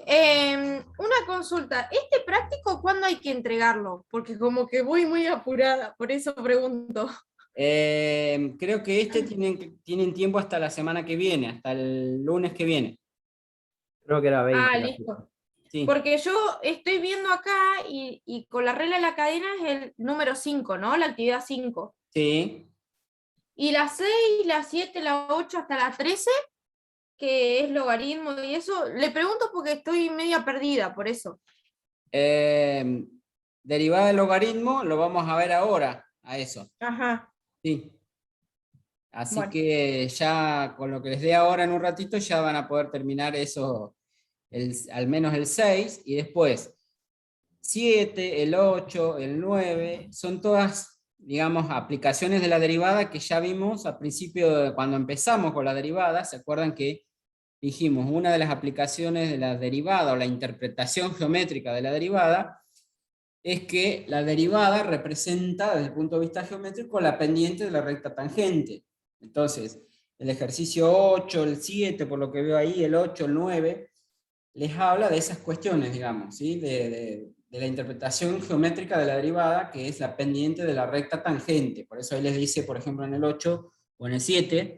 C: ahora. Una consulta. ¿Este práctico cuándo hay que entregarlo? Porque como que voy muy apurada, por eso pregunto.
A: Creo que tienen tiempo hasta la semana que viene, hasta el lunes que viene. Creo que era 20.
C: Listo.
A: Sí.
C: Porque yo estoy viendo acá y con la regla de la cadena es el número 5, ¿no? La actividad 5.
A: Sí.
C: Y la 6, la 7, la 8 hasta la 13, que es logaritmo y eso, le pregunto porque estoy media perdida, por eso.
A: Derivada del logaritmo, lo vamos a ver ahora, a eso.
C: Ajá.
A: Sí. Así
C: Bueno.
A: que ya con lo que les dé ahora en un ratito ya van a poder terminar eso, al menos el 6, y después 7, el 8, el 9, son todas, digamos, aplicaciones de la derivada que ya vimos al principio cuando empezamos con la derivada. ¿Se acuerdan que dijimos una de las aplicaciones de la derivada o la interpretación geométrica de la derivada es que la derivada representa desde el punto de vista geométrico la pendiente de la recta tangente? Entonces, el ejercicio 8, el 7, por lo que veo ahí, el 8, el 9, les habla de esas cuestiones, digamos, ¿sí? de la interpretación geométrica de la derivada, que es la pendiente de la recta tangente. Por eso ahí les dice, por ejemplo, en el 8 o en el 7,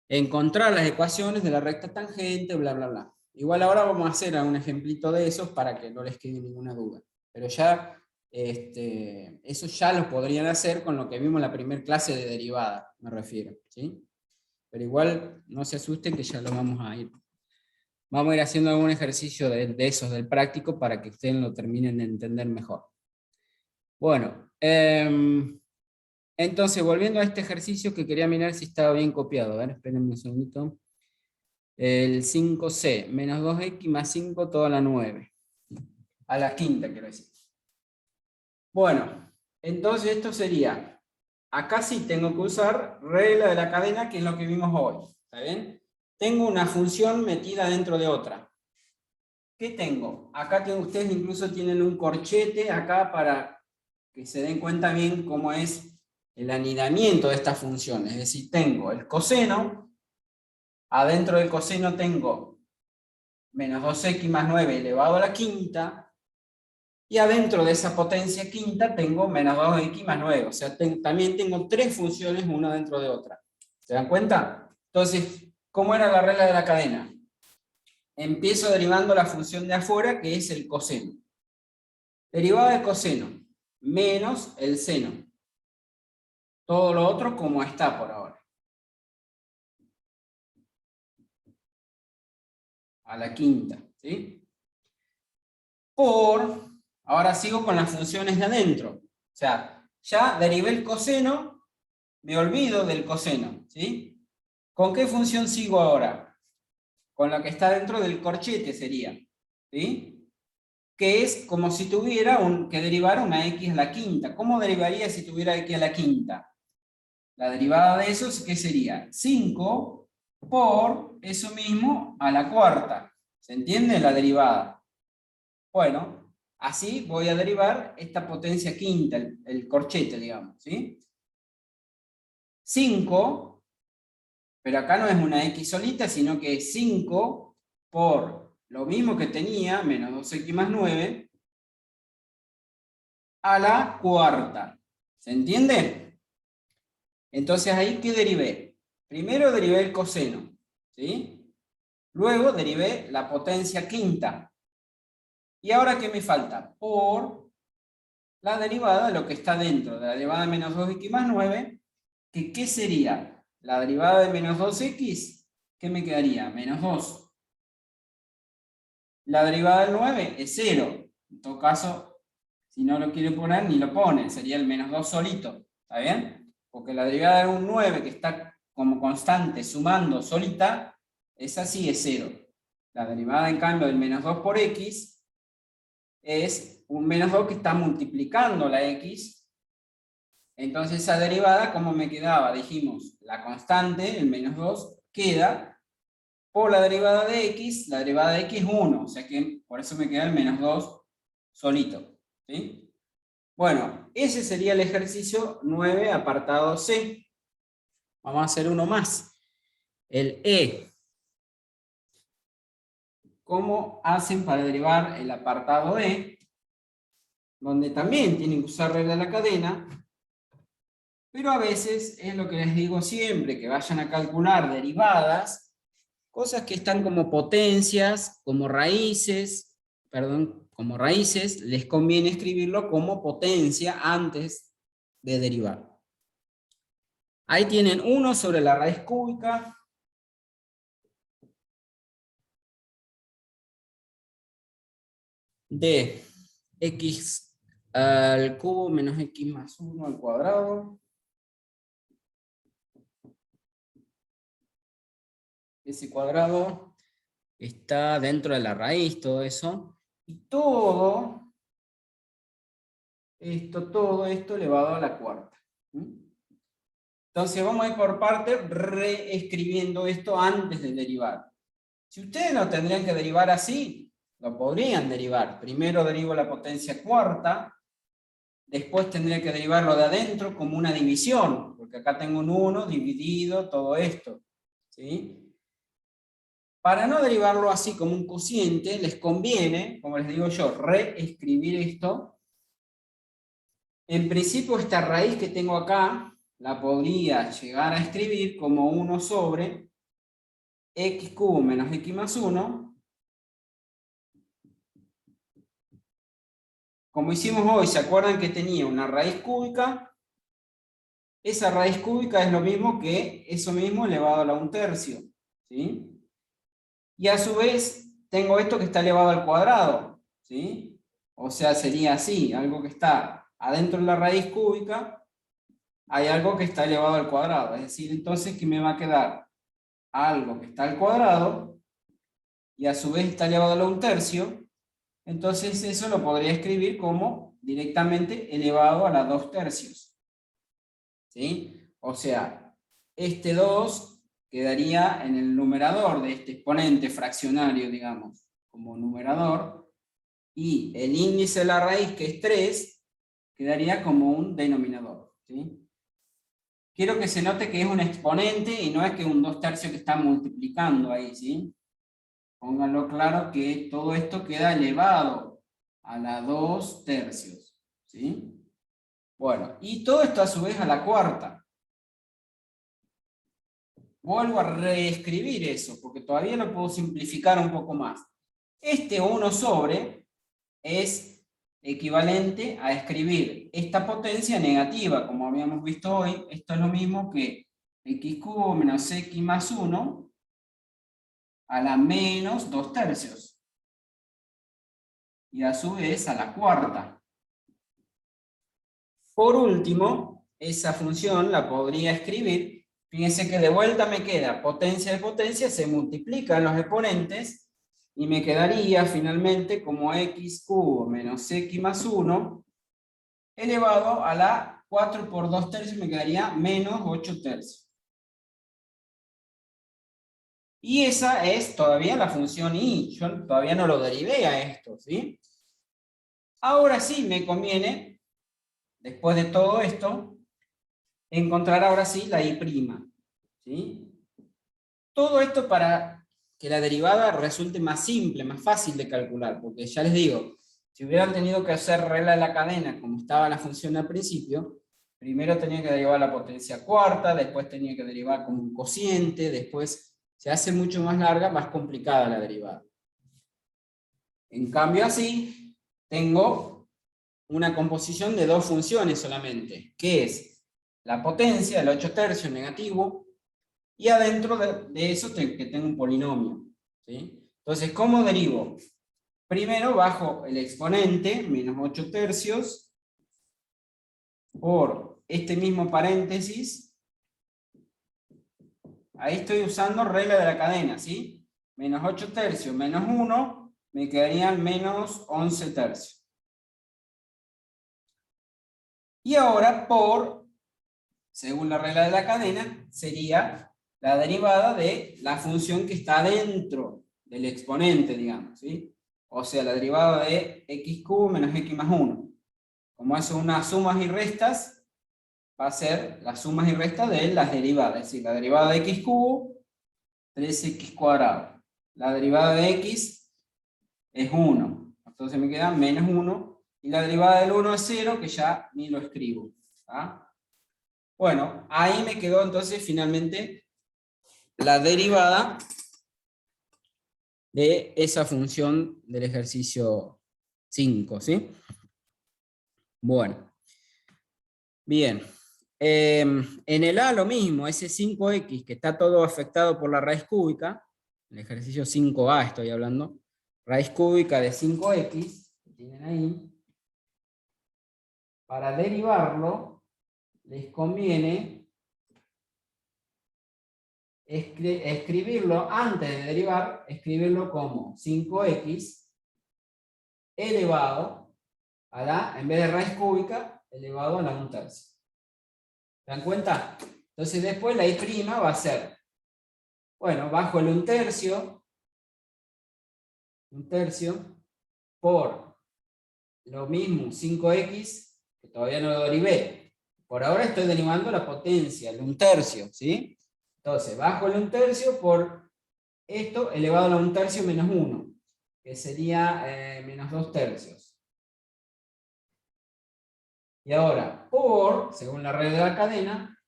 A: encontrar las ecuaciones de la recta tangente, bla, bla, bla. Igual ahora vamos a hacer un ejemplito de esos para que no les quede ninguna duda. Pero ya, eso ya lo podrían hacer con lo que vimos en la primera clase de derivada, me refiero, ¿sí? Pero igual no se asusten que ya lo vamos a ir. Vamos a ir haciendo algún ejercicio de esos del práctico para que ustedes lo terminen de entender mejor. Bueno, entonces volviendo a este ejercicio que quería mirar si estaba bien copiado. A ver, espérenme un segundito. El 5c, menos 2x más 5 toda la 9. A la quinta, quiero decir. Bueno, entonces esto sería, acá sí tengo que usar regla de la cadena, que es lo que vimos hoy. ¿Está bien? Tengo una función metida dentro de otra. ¿Qué tengo? Acá ustedes incluso tienen un corchete acá para que se den cuenta bien cómo es el anidamiento de esta función. Es decir, tengo el coseno, adentro del coseno tengo menos 2x más 9 elevado a la quinta, y adentro de esa potencia quinta tengo menos 2x más 9. O sea, también tengo tres funciones una dentro de otra. ¿Se dan cuenta? Entonces, ¿cómo era la regla de la cadena? Empiezo derivando la función de afuera, que es el coseno. Derivada de coseno, menos el seno. Todo lo otro como está por ahora. A la quinta, ¿sí? Ahora sigo con las funciones de adentro. O sea, ya derivé el coseno, me olvido del coseno, ¿sí? ¿Con qué función sigo ahora? Con la que está dentro del corchete sería, ¿sí? Que es como si tuviera que derivar una x a la quinta. ¿Cómo derivaría si tuviera x a la quinta? La derivada de eso, ¿qué sería? 5 por eso mismo a la cuarta. ¿Se entiende la derivada? Bueno, así voy a derivar esta potencia quinta, el corchete, digamos, ¿sí? 5, pero acá no es una x solita, sino que es 5 por lo mismo que tenía, menos 2x más 9, a la cuarta. ¿Se entiende? Entonces ahí, ¿qué derivé? Primero derivé el coseno, ¿sí? Luego derivé la potencia quinta. ¿Y ahora qué me falta? Por la derivada de lo que está dentro, de la derivada de menos 2x más 9, que ¿qué sería? La derivada de menos 2x, ¿qué me quedaría? Menos 2. La derivada del 9 es 0. En todo caso, si no lo quiere poner, ni lo pone, sería el menos 2 solito. ¿Está bien? Porque la derivada de un 9 que está como constante sumando solita, esa sí es 0. La derivada, en cambio, del menos 2 por x es un menos 2 que está multiplicando la x. Entonces esa derivada, ¿cómo me quedaba? Dijimos, la constante, el menos 2, queda por la derivada de x, la derivada de x es 1, o sea que por eso me queda el menos 2 solito. ¿Sí? Bueno, ese sería el ejercicio 9, apartado C. Vamos a hacer uno más. El E. ¿Cómo hacen para derivar el apartado E? Donde también tienen que usar regla de la cadena, pero a veces es lo que les digo siempre, que vayan a calcular derivadas, cosas que están como potencias, como raíces, les conviene escribirlo como potencia antes de derivar. Ahí tienen 1 sobre la raíz cúbica de x al cubo menos x más 1 al cuadrado. Ese cuadrado está dentro de la raíz, todo eso. Y todo esto elevado a la cuarta. Entonces vamos a ir por parte reescribiendo esto antes de derivar. Si ustedes lo tendrían que derivar así, lo podrían derivar. Primero derivo la potencia cuarta, después tendría que derivarlo de adentro como una división, porque acá tengo un 1 dividido todo esto. ¿sí? Para no derivarlo así como un cociente, les conviene, como les digo yo, reescribir esto. En principio esta raíz que tengo acá, la podría llegar a escribir como 1 sobre x cubo menos x más 1. Como hicimos hoy, ¿se acuerdan que tenía una raíz cúbica? Esa raíz cúbica es lo mismo que eso mismo elevado a la 1/3, ¿sí? Y a su vez tengo esto que está elevado al cuadrado, ¿sí? O sea, sería así, algo que está adentro de la raíz cúbica, hay algo que está elevado al cuadrado. Es decir, entonces que me va a quedar algo que está al cuadrado y a su vez está elevado a la 1/3. Entonces eso lo podría escribir como directamente elevado a la 2/3. ¿Sí? O sea, este 2 quedaría en el numerador de este exponente fraccionario, digamos, como numerador, y el índice de la raíz, que es 3, quedaría como un denominador. ¿Sí? Quiero que se note que es un exponente y no es que un 2/3 que está multiplicando ahí, ¿sí? Pónganlo claro que todo esto queda elevado a la 2/3, ¿sí? Bueno, y todo esto a su vez a la cuarta. Vuelvo a reescribir eso, porque todavía lo puedo simplificar un poco más. Este 1 sobre es equivalente a escribir esta potencia negativa, como habíamos visto hoy. Esto es lo mismo que x cubo menos x más 1 a la menos 2/3. Y a su vez a la cuarta. Por último, esa función la podría escribir. Fíjense que de vuelta me queda potencia de potencia, se multiplican los exponentes y me quedaría finalmente como x cubo menos x más 1 elevado a la 4 por 2/3, me quedaría menos 8/3. Y esa es todavía la función y. Yo todavía no lo derivé a esto, ¿sí? Ahora sí me conviene, después de todo esto, encontrar ahora sí la y', ¿sí? Todo esto para que la derivada resulte más simple, más fácil de calcular, porque ya les digo, si hubieran tenido que hacer regla de la cadena como estaba la función al principio, primero tenía que derivar la potencia cuarta, después tenía que derivar como un cociente, después se hace mucho más larga, más complicada la derivada. En cambio así, tengo una composición de dos funciones solamente, que es la potencia, el 8/3 negativo, y adentro de eso que tengo un polinomio, ¿sí? Entonces, ¿cómo derivo? Primero bajo el exponente, menos 8/3, por este mismo paréntesis. Ahí estoy usando regla de la cadena, ¿sí? Menos 8/3 menos 1, me quedarían menos 11/3. Y ahora por, según la regla de la cadena, sería la derivada de la función que está dentro del exponente, digamos, ¿sí? O sea, la derivada de x cubo menos x más 1. Como eso es unas sumas y restas, va a ser las sumas y restas de las derivadas. Es decir, la derivada de x cubo, 3x cuadrado. La derivada de x es 1. Entonces me queda menos 1. Y la derivada del 1 es 0, que ya ni lo escribo. ¿Ah? Bueno, ahí me quedó entonces finalmente la derivada de esa función del ejercicio 5, ¿sí? Bueno, bien. En el A lo mismo, ese 5x que está todo afectado por la raíz cúbica, el ejercicio 5A estoy hablando, raíz cúbica de 5x, que tienen ahí, para derivarlo les conviene escribirlo, antes de derivar, escribirlo como 5x elevado a la, en vez de raíz cúbica, elevado a la 1/3. ¿Se dan cuenta? Entonces después la y' va a ser, bueno, bajo el 1/3, por lo mismo 5x, que todavía no lo derivé. Por ahora estoy derivando la potencia, el 1/3, ¿sí? Entonces, bajo el 1/3 por esto elevado a la 1/3 menos 1, que sería menos 2/3. Y ahora, por, según la regla de la cadena,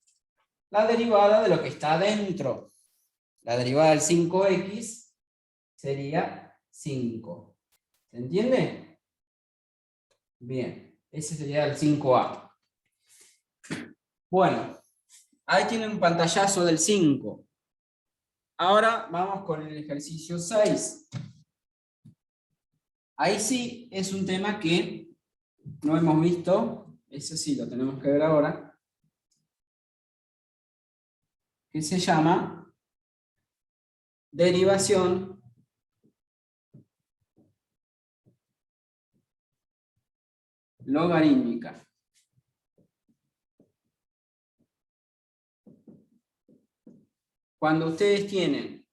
A: la derivada de lo que está adentro. La derivada del 5x sería 5. ¿Se entiende? Bien, ese sería el 5a. Bueno, ahí tienen un pantallazo del 5. Ahora vamos con el ejercicio 6. Ahí sí es un tema que no hemos visto, ese sí lo tenemos que ver ahora, que se llama derivación logarítmica. Cuando ustedes tienen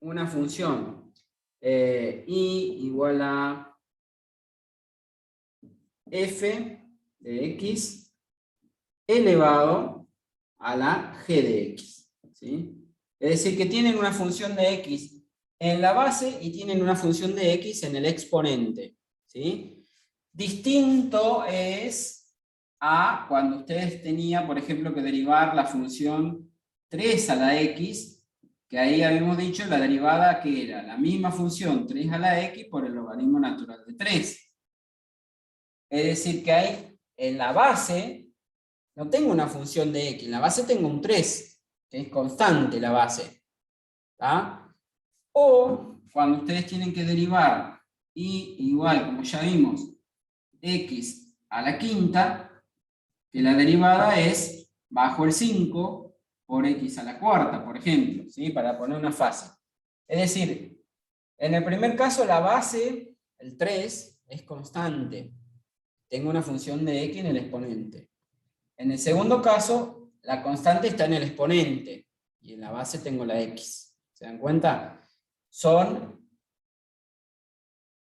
A: una función y igual a f de x elevado a la g de x, ¿sí? Es decir, que tienen una función de x en la base y tienen una función de x en el exponente, ¿sí? Distinto es a cuando ustedes tenían, por ejemplo, que derivar la función 3 a la x, que ahí habíamos dicho la derivada que era la misma función 3 a la x por el logaritmo natural de 3. Es decir, que ahí en la base no tengo una función de x, en la base tengo un 3, que es constante la base. ¿Tá? O cuando ustedes tienen que derivar y igual, como ya vimos, x a la quinta, que la derivada es bajo el 5 por x a la cuarta, por ejemplo, ¿sí? Para poner una fácil. Es decir, en el primer caso la base, el 3, es constante. Tengo una función de x en el exponente. En el segundo caso, la constante está en el exponente, y en la base tengo la x. ¿Se dan cuenta? Son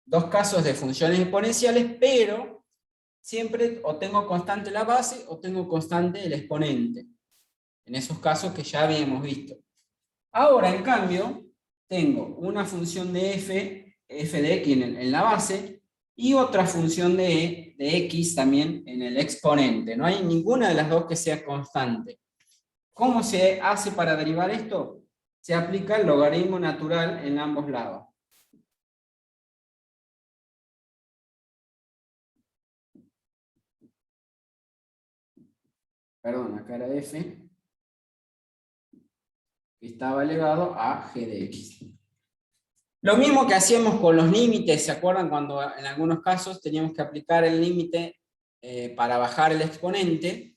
A: dos casos de funciones exponenciales, pero siempre o tengo constante la base o tengo constante el exponente. En esos casos que ya habíamos visto. Ahora, en cambio, tengo una función de f de x en la base, y otra función de x también en el exponente. No hay ninguna de las dos que sea constante. ¿Cómo se hace para derivar esto? Se aplica el logaritmo natural en ambos lados. Perdón, acá era f, que estaba elevado a g de x. Lo mismo que hacíamos con los límites, ¿se acuerdan cuando en algunos casos teníamos que aplicar el límite para bajar el exponente?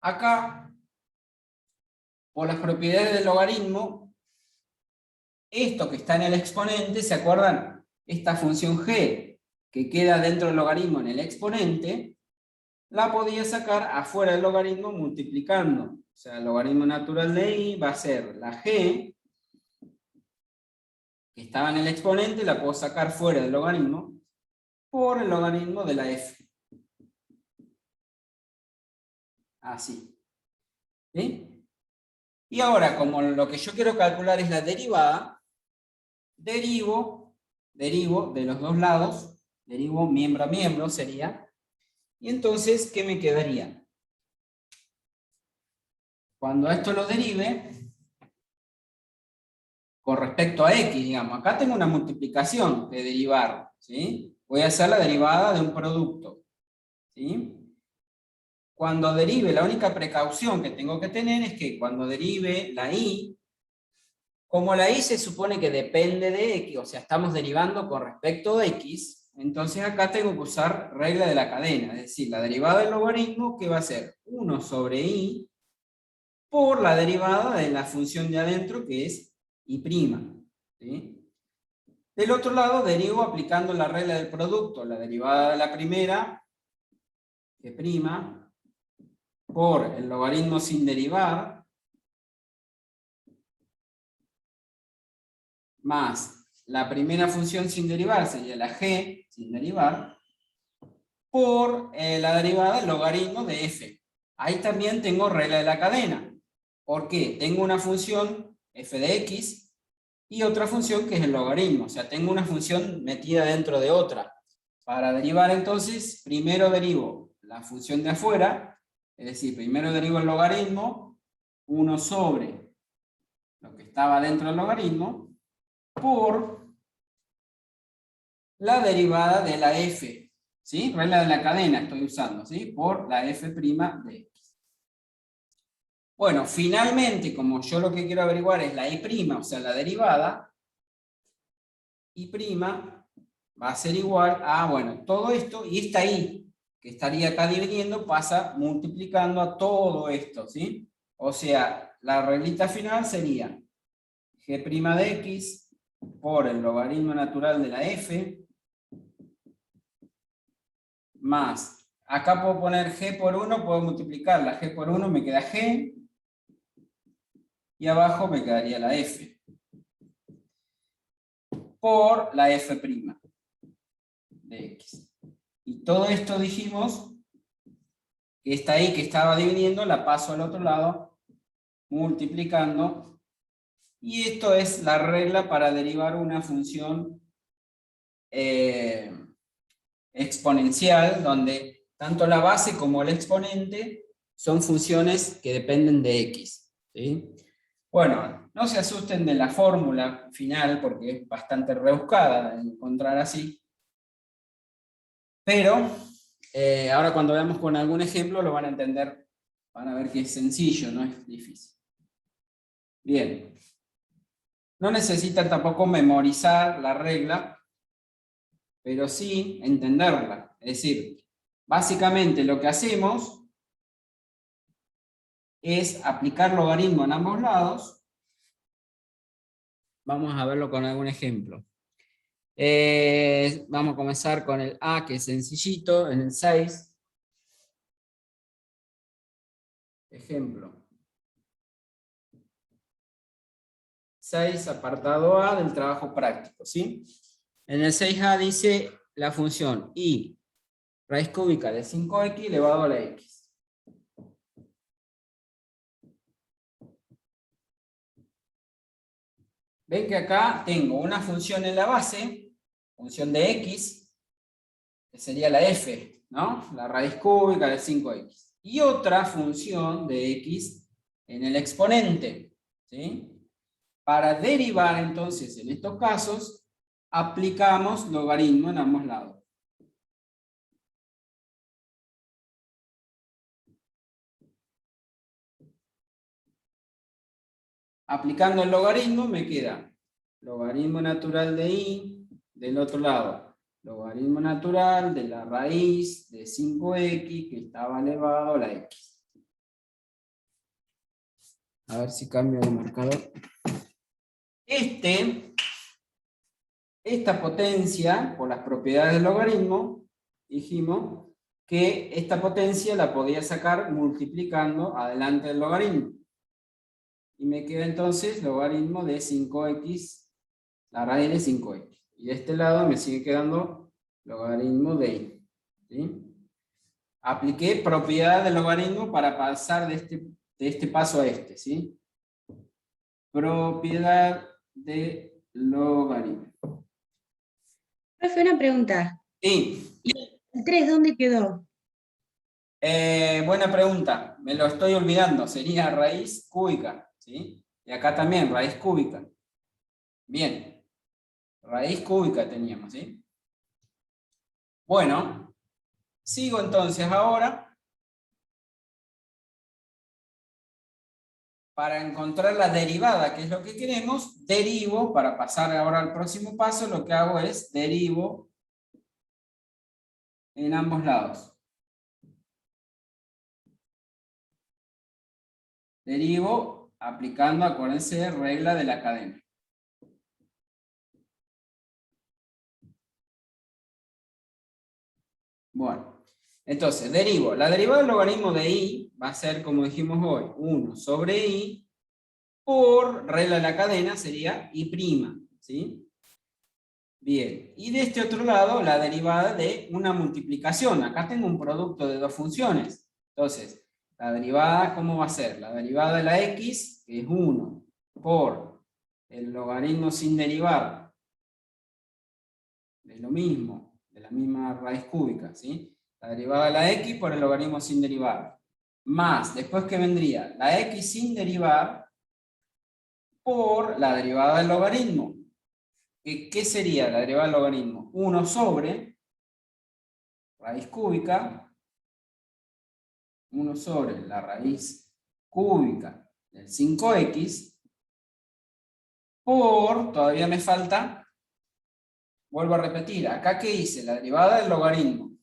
A: Acá, por las propiedades del logaritmo, esto que está en el exponente, ¿se acuerdan? Esta función g que queda dentro del logaritmo en el exponente, la podía sacar afuera del logaritmo multiplicando. O sea, el logaritmo natural de y va a ser la g, que estaba en el exponente, la puedo sacar fuera del logaritmo, por el logaritmo de la f. Así. ¿Sí? Y ahora, como lo que yo quiero calcular es la derivada, derivo de los dos lados, derivo miembro a miembro sería, y entonces, ¿qué me quedaría? Cuando esto lo derive, con respecto a x, digamos, acá tengo una multiplicación de derivar, ¿sí? Voy a hacer la derivada de un producto, ¿sí? Cuando derive, la única precaución que tengo que tener es que cuando derive la y, como la y se supone que depende de x, o sea, estamos derivando con respecto a x, entonces acá tengo que usar regla de la cadena, es decir, la derivada del logaritmo, que va a ser 1 sobre y, por la derivada de la función de adentro, que es y'. ¿Sí? Del otro lado, derivo aplicando la regla del producto, la derivada de la primera, que prima, por el logaritmo sin derivar, más la primera función sin derivar, sería la g sin derivar, por la derivada del logaritmo de f. Ahí también tengo regla de la cadena. ¿Por qué? Tengo una función f de x y otra función que es el logaritmo. O sea, tengo una función metida dentro de otra. Para derivar entonces, primero derivo la función de afuera, es decir, primero derivo el logaritmo, 1 sobre lo que estaba dentro del logaritmo, por la derivada de la f, ¿sí? Regla de la cadena estoy usando, ¿sí? Por la f' de x. Bueno, finalmente, como yo lo que quiero averiguar es la y', o sea, la derivada, y' va a ser igual a, bueno, todo esto, y esta y, que estaría acá dividiendo, pasa multiplicando a todo esto, ¿sí? O sea, la reglita final sería g' de x por el logaritmo natural de la f, más, acá puedo poner g por 1, puedo multiplicar la g por 1, me queda g, y abajo me quedaría la f, por la f' de x. Y todo esto dijimos que esta y que estaba dividiendo la paso al otro lado, multiplicando, y esto es la regla para derivar una función exponencial, donde tanto la base como el exponente son funciones que dependen de x, ¿sí? Bueno, no se asusten de la fórmula final, porque es bastante rebuscada de encontrar así, pero ahora cuando veamos con algún ejemplo lo van a entender, van a ver que es sencillo, no es difícil. Bien. No necesitan tampoco memorizar la regla, pero sí entenderla. Es decir, básicamente lo que hacemos es aplicar logaritmo en ambos lados. Vamos a verlo con algún ejemplo. Vamos a comenzar con el A, que es sencillito, en el 6. Ejemplo. 6, apartado A del trabajo práctico, ¿sí? En el 6A dice la función y raíz cúbica de 5x elevado a la x. Ven que acá tengo una función en la base, función de x, que sería la f, ¿no? La raíz cúbica de 5x. Y otra función de x en el exponente, ¿sí? Para derivar entonces en estos casos, aplicamos logaritmo en ambos lados. Aplicando el logaritmo me queda logaritmo natural de y, del otro lado, logaritmo natural de la raíz de 5x que estaba elevado a la x. A ver si cambio de marcador. Esta potencia, por las propiedades del logaritmo, dijimos que esta potencia la podía sacar multiplicando adelante del logaritmo. Y me queda entonces logaritmo de 5x, la raíz de 5x. Y de este lado me sigue quedando logaritmo de y. ¿Sí? Apliqué propiedad del logaritmo para pasar de este paso a este. ¿Sí? Propiedad de logaritmo.
B: Profe, una pregunta.
A: Sí.
B: ¿El 3 dónde quedó?
A: Buena pregunta. Me lo estoy olvidando. Sería raíz cúbica. ¿Sí? Y acá también, raíz cúbica. Bien. Raíz cúbica teníamos, ¿sí? Bueno, sigo entonces ahora. Para encontrar la derivada, que es lo que queremos, derivo, para pasar ahora al próximo paso, lo que hago es derivo en ambos lados. Derivo aplicando, acuérdense, regla de la cadena. Bueno, entonces, derivo. La derivada del logaritmo de y va a ser, como dijimos hoy, 1 sobre y, por regla de la cadena sería y', ¿sí? Bien, y de este otro lado, la derivada de una multiplicación. Acá tengo un producto de dos funciones. Entonces, la derivada, ¿cómo va a ser? La derivada de la x, que es 1, por el logaritmo sin derivar, de lo mismo, de la misma raíz cúbica, ¿sí? La derivada de la x por el logaritmo sin derivar, más, después que vendría la x sin derivar, por la derivada del logaritmo. ¿Qué sería la derivada del logaritmo? 1 sobre raíz cúbica, 1 sobre la raíz cúbica del 5x, por, todavía me falta, vuelvo a repetir, acá ¿qué hice? La derivada del logaritmo,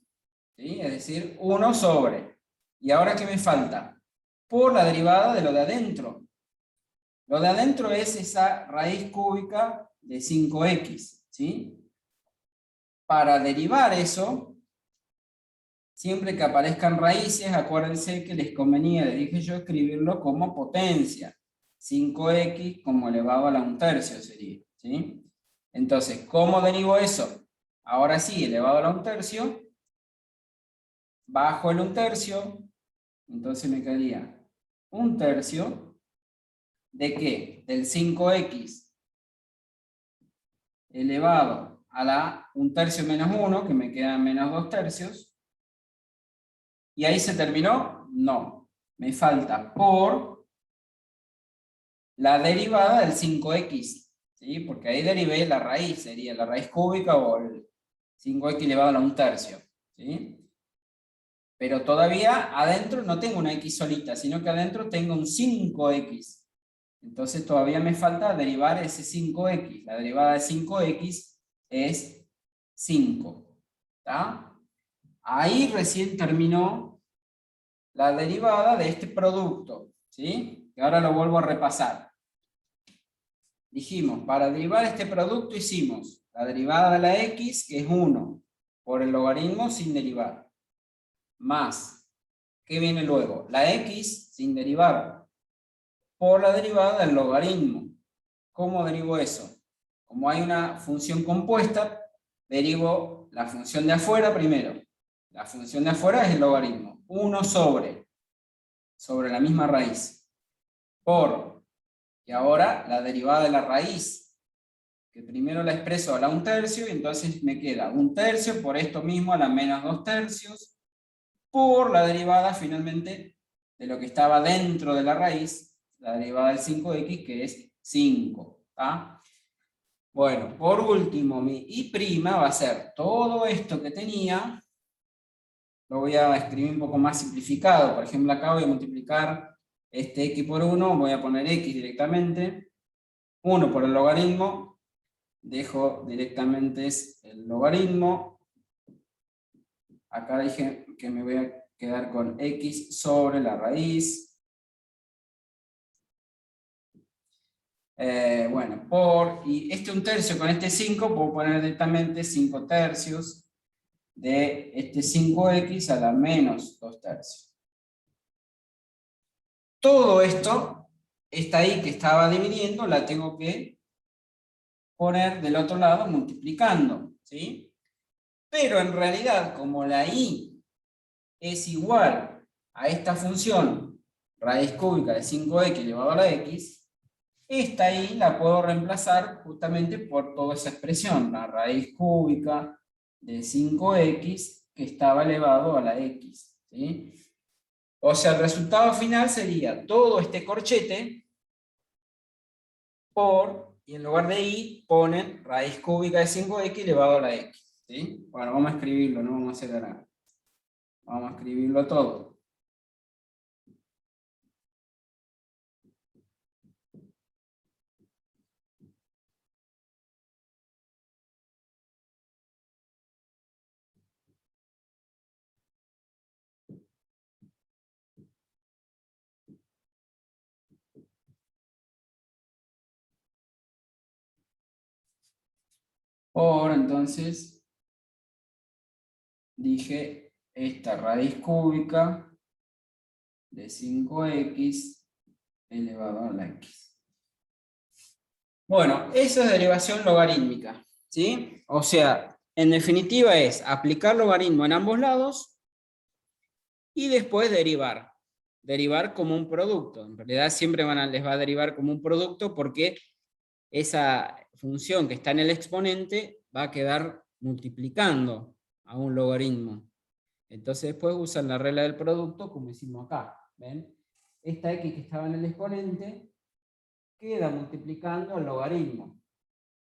A: ¿sí? Es decir, 1 sobre, y ahora ¿qué me falta? Por la derivada de lo de adentro. Lo de adentro es esa raíz cúbica de 5x, ¿sí? Para derivar eso, siempre que aparezcan raíces, acuérdense que les convenía, les dije yo, escribirlo como potencia. 5x como elevado a la 1/3 sería, ¿sí? Entonces, ¿cómo derivo eso? Ahora sí, elevado a la 1/3, bajo el 1/3, entonces me quedaría 1/3 ¿de qué? Del 5x elevado a la 1/3 menos 1, que me quedan menos 2/3. ¿Y ahí se terminó? No. Me falta por la derivada del 5x, ¿sí? Porque ahí derivé la raíz, sería la raíz cúbica o el 5x elevado a la 1/3, ¿sí? Pero todavía adentro no tengo una x solita, sino que adentro tengo un 5x. Entonces todavía me falta derivar ese 5x. La derivada de 5x es 5. ¿Está? Ahí recién terminó la derivada de este producto, ¿sí? Que ahora lo vuelvo a repasar. Dijimos, para derivar este producto hicimos la derivada de la x, que es 1, por el logaritmo sin derivar. Más, ¿qué viene luego? La x sin derivar, por la derivada del logaritmo. ¿Cómo derivo eso? Como hay una función compuesta, derivo la función de afuera primero. La función de afuera es el logaritmo. 1 sobre la misma raíz. Por, y ahora la derivada de la raíz, que primero la expreso a la 1/3, y entonces me queda 1/3 por esto mismo a la menos 2/3, por la derivada finalmente de lo que estaba dentro de la raíz, la derivada del 5x, que es 5. ¿Tá? Bueno, por último, mi y' va a ser todo esto que tenía, lo voy a escribir un poco más simplificado. Por ejemplo, acá voy a multiplicar este x por 1, voy a poner x directamente, 1 por el logaritmo, dejo directamente el logaritmo, acá dije que me voy a quedar con x sobre la raíz. Bueno, y este 1/3 con este 5, puedo poner directamente 5/3 de este 5x a la menos 2/3. Todo esto, esta y que estaba dividiendo, la tengo que poner del otro lado multiplicando, ¿sí? Pero en realidad, como la y es igual a esta función, raíz cúbica de 5x elevado a la x, esta y la puedo reemplazar justamente por toda esa expresión, la raíz cúbica de 5x que estaba elevado a la x, ¿sí? O sea, el resultado final sería todo este corchete por, y en lugar de y ponen raíz cúbica de 5x elevado a la x, ¿sí? Bueno, vamos a escribirlo, no vamos a hacer nada. Vamos a escribirlo todo. Por, entonces, dije esta raíz cúbica de 5x elevado a la x. Bueno, eso es derivación logarítmica, ¿sí? O sea, en definitiva es aplicar logaritmo en ambos lados y después derivar. derivar como un producto. En realidad siempre les va a derivar como un producto porque esa función que está en el exponente va a quedar multiplicando a un logaritmo. Entonces después usan la regla del producto como hicimos acá. ¿Ven? Esta x que estaba en el exponente queda multiplicando el logaritmo.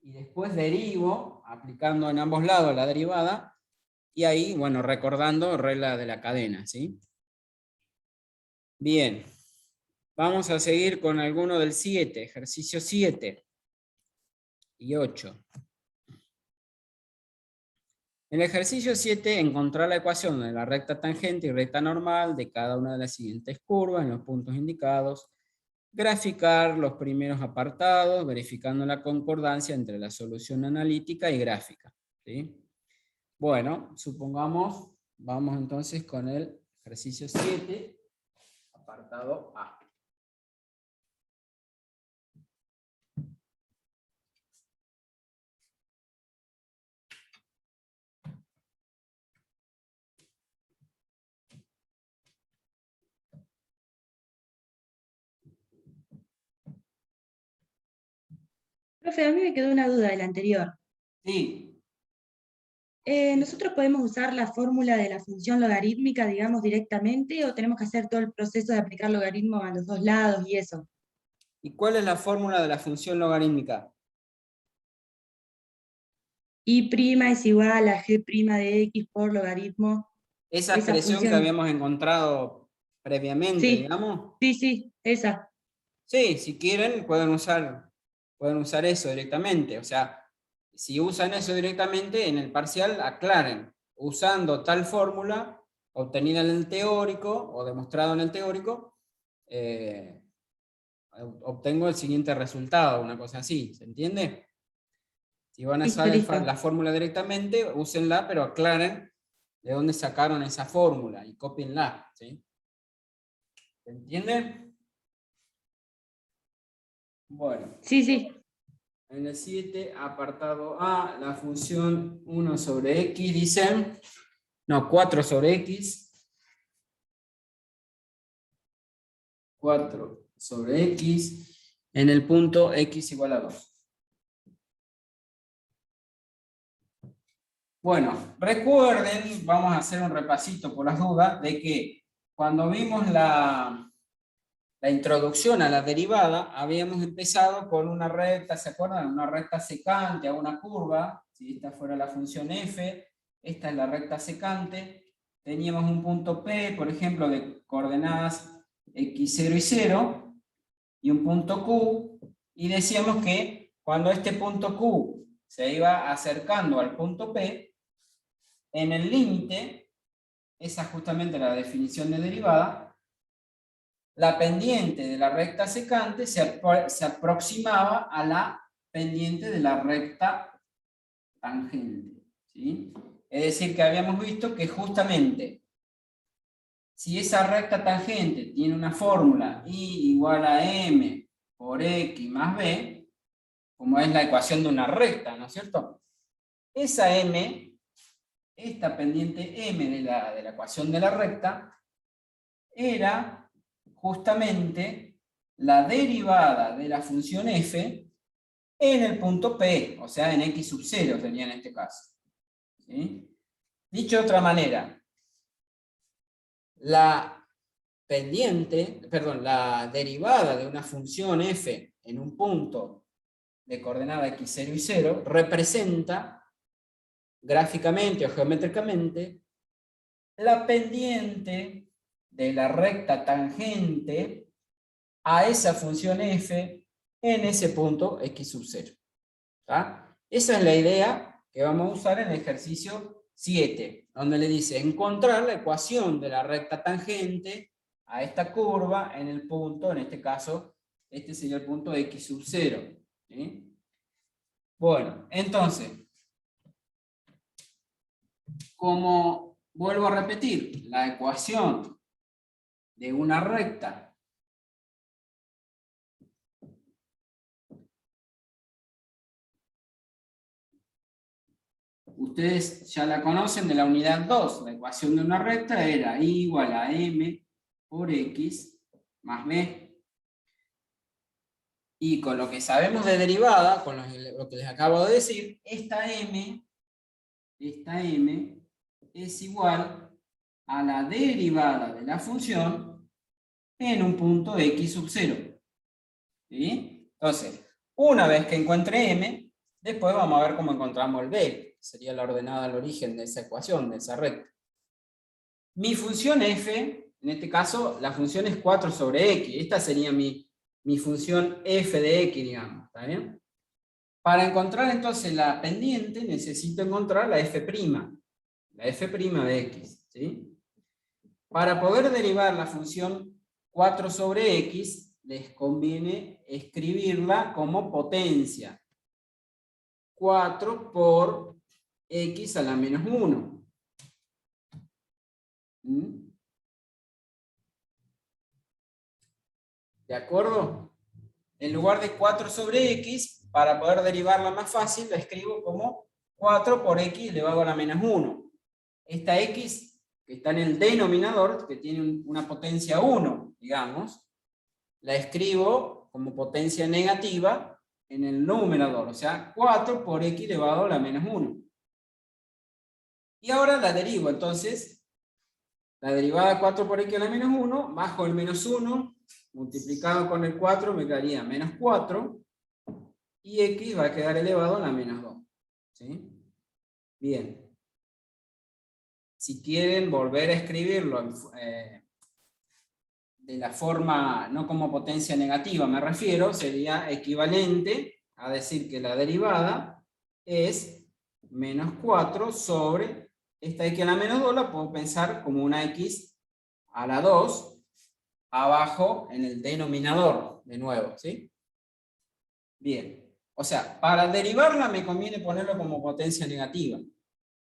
A: Y después derivo, aplicando en ambos lados la derivada, y ahí, bueno, recordando regla de la cadena, ¿sí? Bien. Vamos a seguir con alguno del 7, ejercicio 7 y 8. En el ejercicio 7, encontrar la ecuación de la recta tangente y recta normal de cada una de las siguientes curvas en los puntos indicados. Graficar los primeros apartados, verificando la concordancia entre la solución analítica y gráfica, ¿sí? Bueno, supongamos, vamos entonces con el ejercicio 7, apartado A.
B: Profe, a mí me quedó una duda del anterior.
A: Sí,
B: ¿Nosotros podemos usar la fórmula de la función logarítmica, digamos, directamente, o tenemos que hacer todo el proceso de aplicar logaritmo a los dos lados y eso?
A: ¿y cuál es la fórmula de la función logarítmica?
B: Y' es igual a g' de x por logaritmo,
A: Esa
B: esa
A: expresión que
B: función.
A: habíamos encontrado previamente,
B: Sí,
A: digamos.
B: sí, esa.
A: Sí, si quieren pueden usar eso directamente. O sea, si usan eso directamente, en el parcial aclaren. Usando tal fórmula obtenida en el teórico o demostrado en el teórico, eh, obtengo el siguiente resultado, una cosa así, ¿se entiende? Si van a
B: Listo,
A: usar
B: listo.
A: la fórmula directamente, úsenla, pero aclaren de dónde sacaron esa fórmula y cópienla, ¿sí? ¿Se entiende? Bueno,
B: Sí, sí.
A: en el 7, apartado A, la función 1 sobre x, dicen, no, 4 sobre x, 4 sobre x, en el punto x igual a 2. Bueno, recuerden, vamos a hacer un repasito por las dudas, de que cuando vimos la introducción a la derivada, habíamos empezado con una recta, ¿se acuerdan? Una recta secante a una curva, si esta fuera la función f, esta es la recta secante, teníamos un punto P, por ejemplo, de coordenadas x0 y 0, y un punto Q, y decíamos que cuando este punto Q se iba acercando al punto P, en el límite, esa es justamente la definición de derivada, la pendiente de la recta secante se aproximaba a la pendiente de la recta tangente, ¿sí? Es decir, que habíamos visto que justamente si esa recta tangente tiene una fórmula y igual a m por x más b, como es la ecuación de una recta, ¿no es cierto? Esa m, esta pendiente m de la ecuación de la recta, era justamente la derivada de la función f en el punto P, o sea, en x sub 0 sería en este caso. ¿Sí? Dicho de otra manera, la derivada de una función f en un punto de coordenada x0 y 0 representa gráficamente o geométricamente la pendiente de la recta tangente a esa función f en ese punto x sub 0. ¿Tá? Esa es la idea que vamos a usar en el ejercicio 7, donde le dice encontrar la ecuación de la recta tangente a esta curva en el punto, en este caso, este sería el punto x sub 0. ¿Sí? Bueno, entonces, como vuelvo a repetir, la ecuación de una recta ustedes ya la conocen de la unidad 2, la ecuación de una recta era I igual a m por x más b. Y con lo que sabemos de derivada, con lo que les acabo de decir, esta m es igual a la derivada de la función en un punto x sub 0. ¿Sí? Entonces, una vez que encuentre m, después vamos a ver cómo encontramos el b, sería la ordenada al origen de esa ecuación, de esa recta. Mi función f, en este caso, la función es 4 sobre x. Esta sería mi función f de x, digamos. ¿Está bien? Para encontrar entonces la pendiente, necesito encontrar la f'. La f' de x. ¿Sí? Para poder derivar la función 4 sobre x, les conviene escribirla como potencia. 4 por x a la menos 1. ¿Mm? ¿De acuerdo? En lugar de 4 sobre x, para poder derivarla más fácil, la escribo como 4 por x elevado a la menos 1. Esta x, que está en el denominador, que tiene una potencia 1, digamos, la escribo como potencia negativa en el numerador, o sea, 4 por x elevado a la menos 1. Y ahora la derivo, entonces, la derivada de 4 por x a la menos 1, bajo el menos 1, multiplicado con el 4 me quedaría menos 4, y x va a quedar elevado a la menos 2. ¿Sí? Bien. Si quieren volver a escribirlo de la forma, no como potencia negativa me refiero, sería equivalente a decir que la derivada es menos 4 sobre esta x a la menos 2, la puedo pensar como una x a la 2, abajo en el denominador, de nuevo, ¿sí? Bien, o sea, para derivarla me conviene ponerlo como potencia negativa.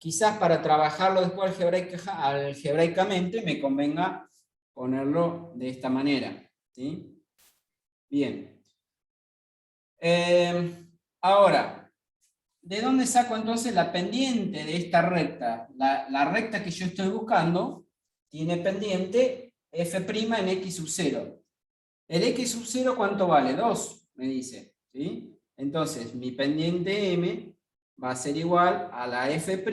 A: Quizás para trabajarlo después algebraicamente me convenga ponerlo de esta manera, ¿sí? Bien. Ahora, ¿de dónde saco entonces la pendiente de esta recta? La recta que yo estoy buscando tiene pendiente f' en x sub 0. ¿El x sub 0 cuánto vale? 2, me dice. ¿Sí? Entonces, mi pendiente m va a ser igual a la f'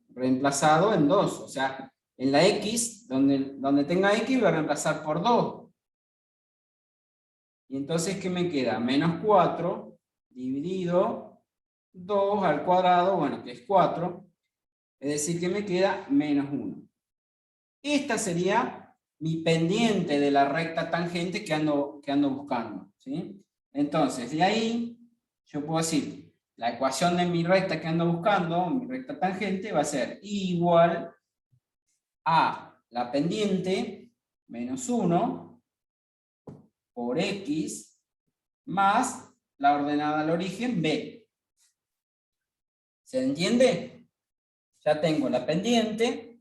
A: reemplazado en 2. O sea, en la x, donde tenga x, voy a reemplazar por 2. Y entonces, ¿qué me queda? Menos 4 dividido 2 al cuadrado, bueno, que es 4. Es decir, que me queda menos 1. Esta sería mi pendiente de la recta tangente que ando buscando. ¿Sí? Entonces, de ahí, yo puedo decir, la ecuación de mi recta que ando buscando, mi recta tangente, va a ser igual a la pendiente menos 1 por x más la ordenada al origen b. ¿Se entiende? Ya tengo la pendiente.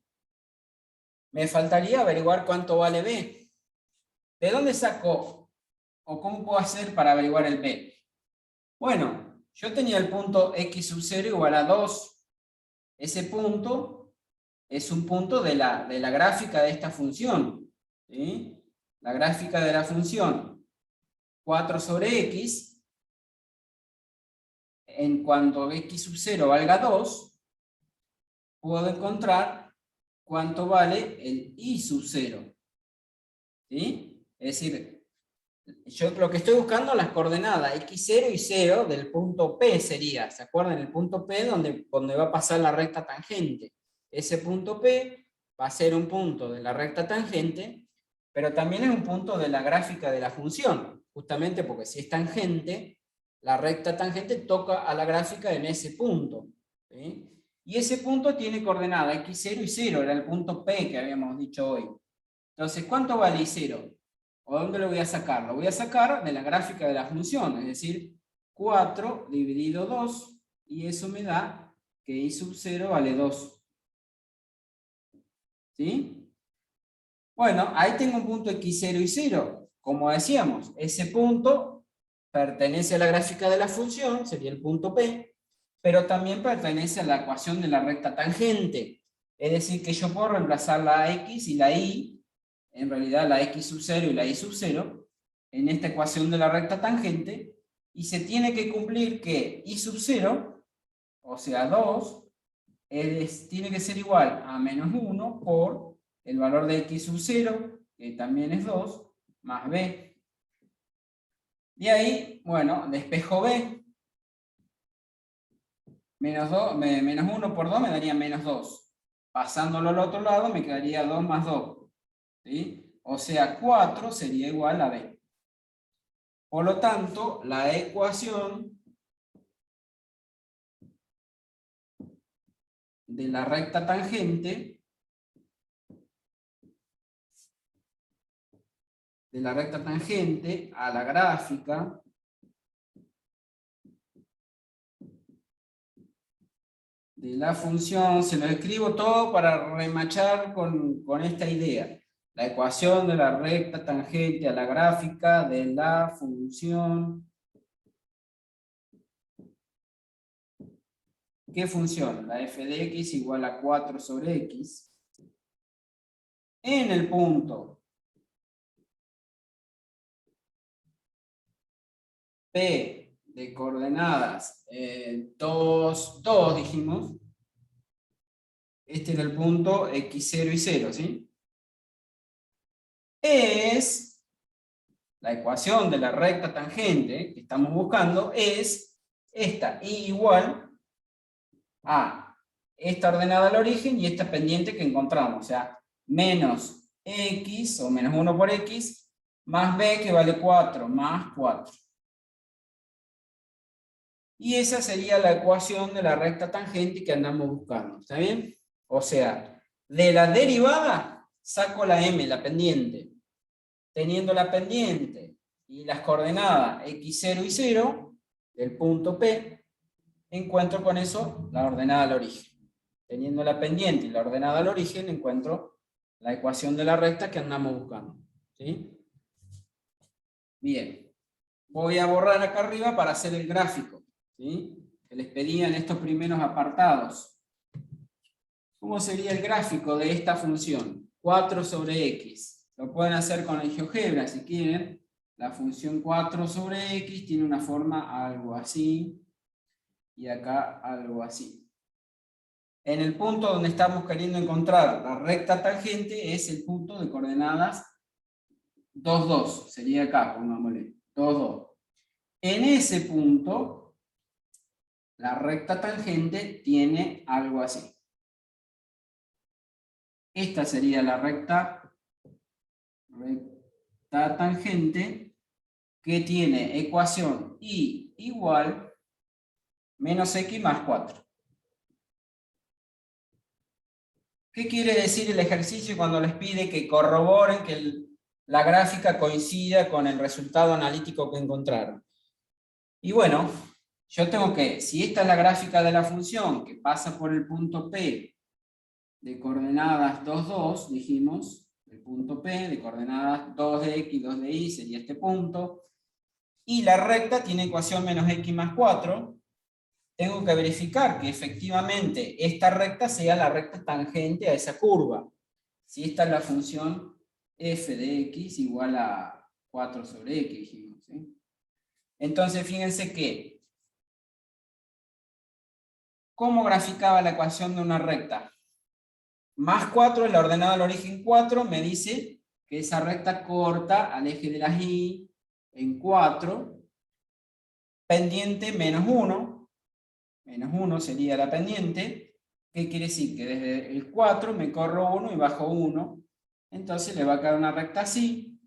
A: Me faltaría averiguar cuánto vale b. ¿De dónde saco o cómo puedo hacer para averiguar el b? Bueno, yo tenía el punto x sub 0 igual a 2. Ese punto es un punto de la gráfica de esta función. ¿Sí? La gráfica de la función 4 sobre x, en cuanto x sub 0 valga 2, puedo encontrar cuánto vale el y sub 0. ¿Sí? Es decir, yo lo que estoy buscando las coordenadas x0 y 0 del punto P sería, ¿se acuerdan? El punto P donde va a pasar la recta tangente. Ese punto P va a ser un punto de la recta tangente, pero también es un punto de la gráfica de la función, justamente porque si es tangente, la recta tangente toca a la gráfica en ese punto. ¿Sí? Y ese punto tiene coordenada x0 y 0, era el punto P que habíamos dicho hoy. Entonces, ¿cuánto vale y0? ¿O dónde lo voy a sacar? Lo voy a sacar de la gráfica de la función, es decir, 4 dividido 2, y eso me da que y sub 0 vale 2. ¿Sí? Bueno, ahí tengo un punto x0 y 0. Como decíamos, ese punto pertenece a la gráfica de la función, sería el punto P, pero también pertenece a la ecuación de la recta tangente. Es decir, que yo puedo reemplazar la x y la y en realidad la x sub 0 y la y sub 0, en esta ecuación de la recta tangente, y se tiene que cumplir que y sub 0, o sea 2, tiene que ser igual a menos 1 por el valor de x sub 0, que también es 2, más b. De ahí, bueno, despejo b. Menos 1 por 2 me daría menos 2. Pasándolo al otro lado me quedaría 2 más 2. ¿Sí? O sea, 4 sería igual a b. Por lo tanto, la ecuación de la recta tangente a la gráfica de la función, se lo escribo todo para remachar con esta idea. La ecuación de la recta tangente a la gráfica de la función. ¿Qué función? La f de x igual a 4 sobre x. En el punto P de coordenadas 2, 2 dijimos. Este es el punto x0 y 0, ¿sí? Es la ecuación de la recta tangente que estamos buscando, es esta, y igual a esta ordenada al origen y esta pendiente que encontramos, o sea, menos x, o menos 1 por x, más b que vale 4, más 4. Y esa sería la ecuación de la recta tangente que andamos buscando, ¿está bien? O sea, de la derivada saco la m, la pendiente. Teniendo la pendiente y las coordenadas x0 y 0 del punto P, encuentro con eso la ordenada al origen. Teniendo la pendiente y la ordenada al origen, encuentro la ecuación de la recta que andamos buscando. ¿Sí? Bien. Voy a borrar acá arriba para hacer el gráfico, ¿sí? Que les pedía en estos primeros apartados. ¿Cómo sería el gráfico de esta función? 4 sobre x. Lo pueden hacer con el GeoGebra si quieren. La función 4 sobre x tiene una forma algo así. Y acá algo así. En el punto donde estamos queriendo encontrar la recta tangente es el punto de coordenadas 2, 2. Sería acá, pongámosle. 2, 2. En ese punto, la recta tangente tiene algo así. Esta sería la recta tangente que tiene ecuación y igual menos x más 4. ¿Qué quiere decir el ejercicio cuando les pide que corroboren que la gráfica coincida con el resultado analítico que encontraron? Y bueno, yo tengo que, si esta es la gráfica de la función que pasa por el punto P de coordenadas 2, 2, dijimos, el punto P de coordenadas 2 de x, 2 de y sería este punto, y la recta tiene ecuación menos x más 4, tengo que verificar que efectivamente esta recta sea la recta tangente a esa curva. Si esta es la función f de x igual a 4 sobre x, dijimos, ¿sí? Entonces fíjense que, ¿cómo graficaba la ecuación de una recta? Más 4, la ordenada al origen 4, me dice que esa recta corta al eje de las y en 4, pendiente menos 1, menos 1 sería la pendiente. ¿Qué quiere decir? Que desde el 4 me corro 1 y bajo 1, entonces le va a quedar una recta así.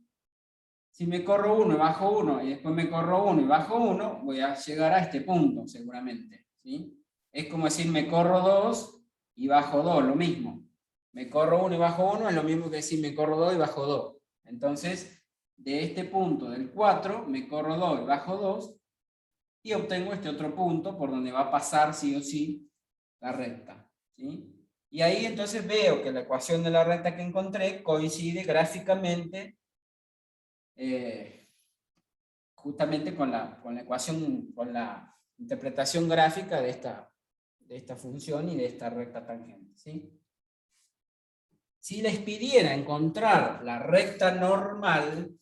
A: Si me corro 1 y bajo 1, y después me corro 1 y bajo 1, voy a llegar a este punto seguramente, ¿sí? Es como decir me corro 2 y bajo 2, lo mismo. Me corro 1 y bajo 1 es lo mismo que decir me corro 2 y bajo 2. Entonces, de este punto del 4, me corro 2 y bajo 2, y obtengo este otro punto por donde va a pasar sí o sí la recta, ¿sí? Y ahí entonces veo que la ecuación de la recta que encontré coincide gráficamente justamente con la ecuación, con la interpretación gráfica de esta función y de esta recta tangente, ¿sí? Si les pidiera encontrar la recta normal,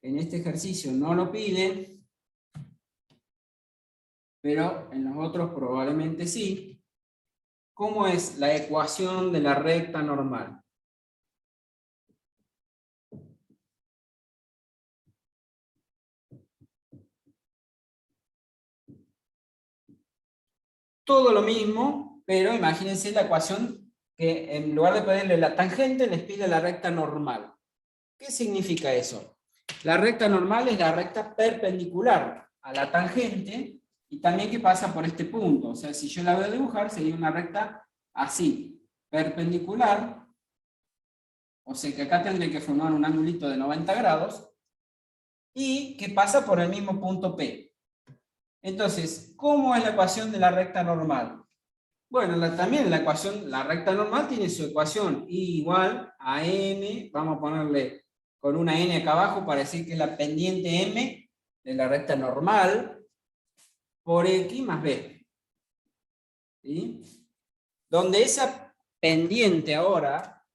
A: en este ejercicio no lo pide, pero en los otros probablemente sí. ¿Cómo es la ecuación de la recta normal? Todo lo mismo, pero imagínense la ecuación que en lugar de pedirle la tangente, les pide la recta normal. ¿Qué significa eso? La recta normal es la recta perpendicular a la tangente y también que pasa por este punto. O sea, si yo la voy a dibujar, sería una recta así, perpendicular. O sea que acá tendré que formar un angulito de 90 grados y que pasa por el mismo punto P. Entonces, ¿cómo es la ecuación de la recta normal? Bueno, también la recta normal tiene su ecuación I igual a n, vamos a ponerle con una n acá abajo para decir que es la pendiente m de la recta normal por x más b. ¿Sí? Donde esa pendiente ahora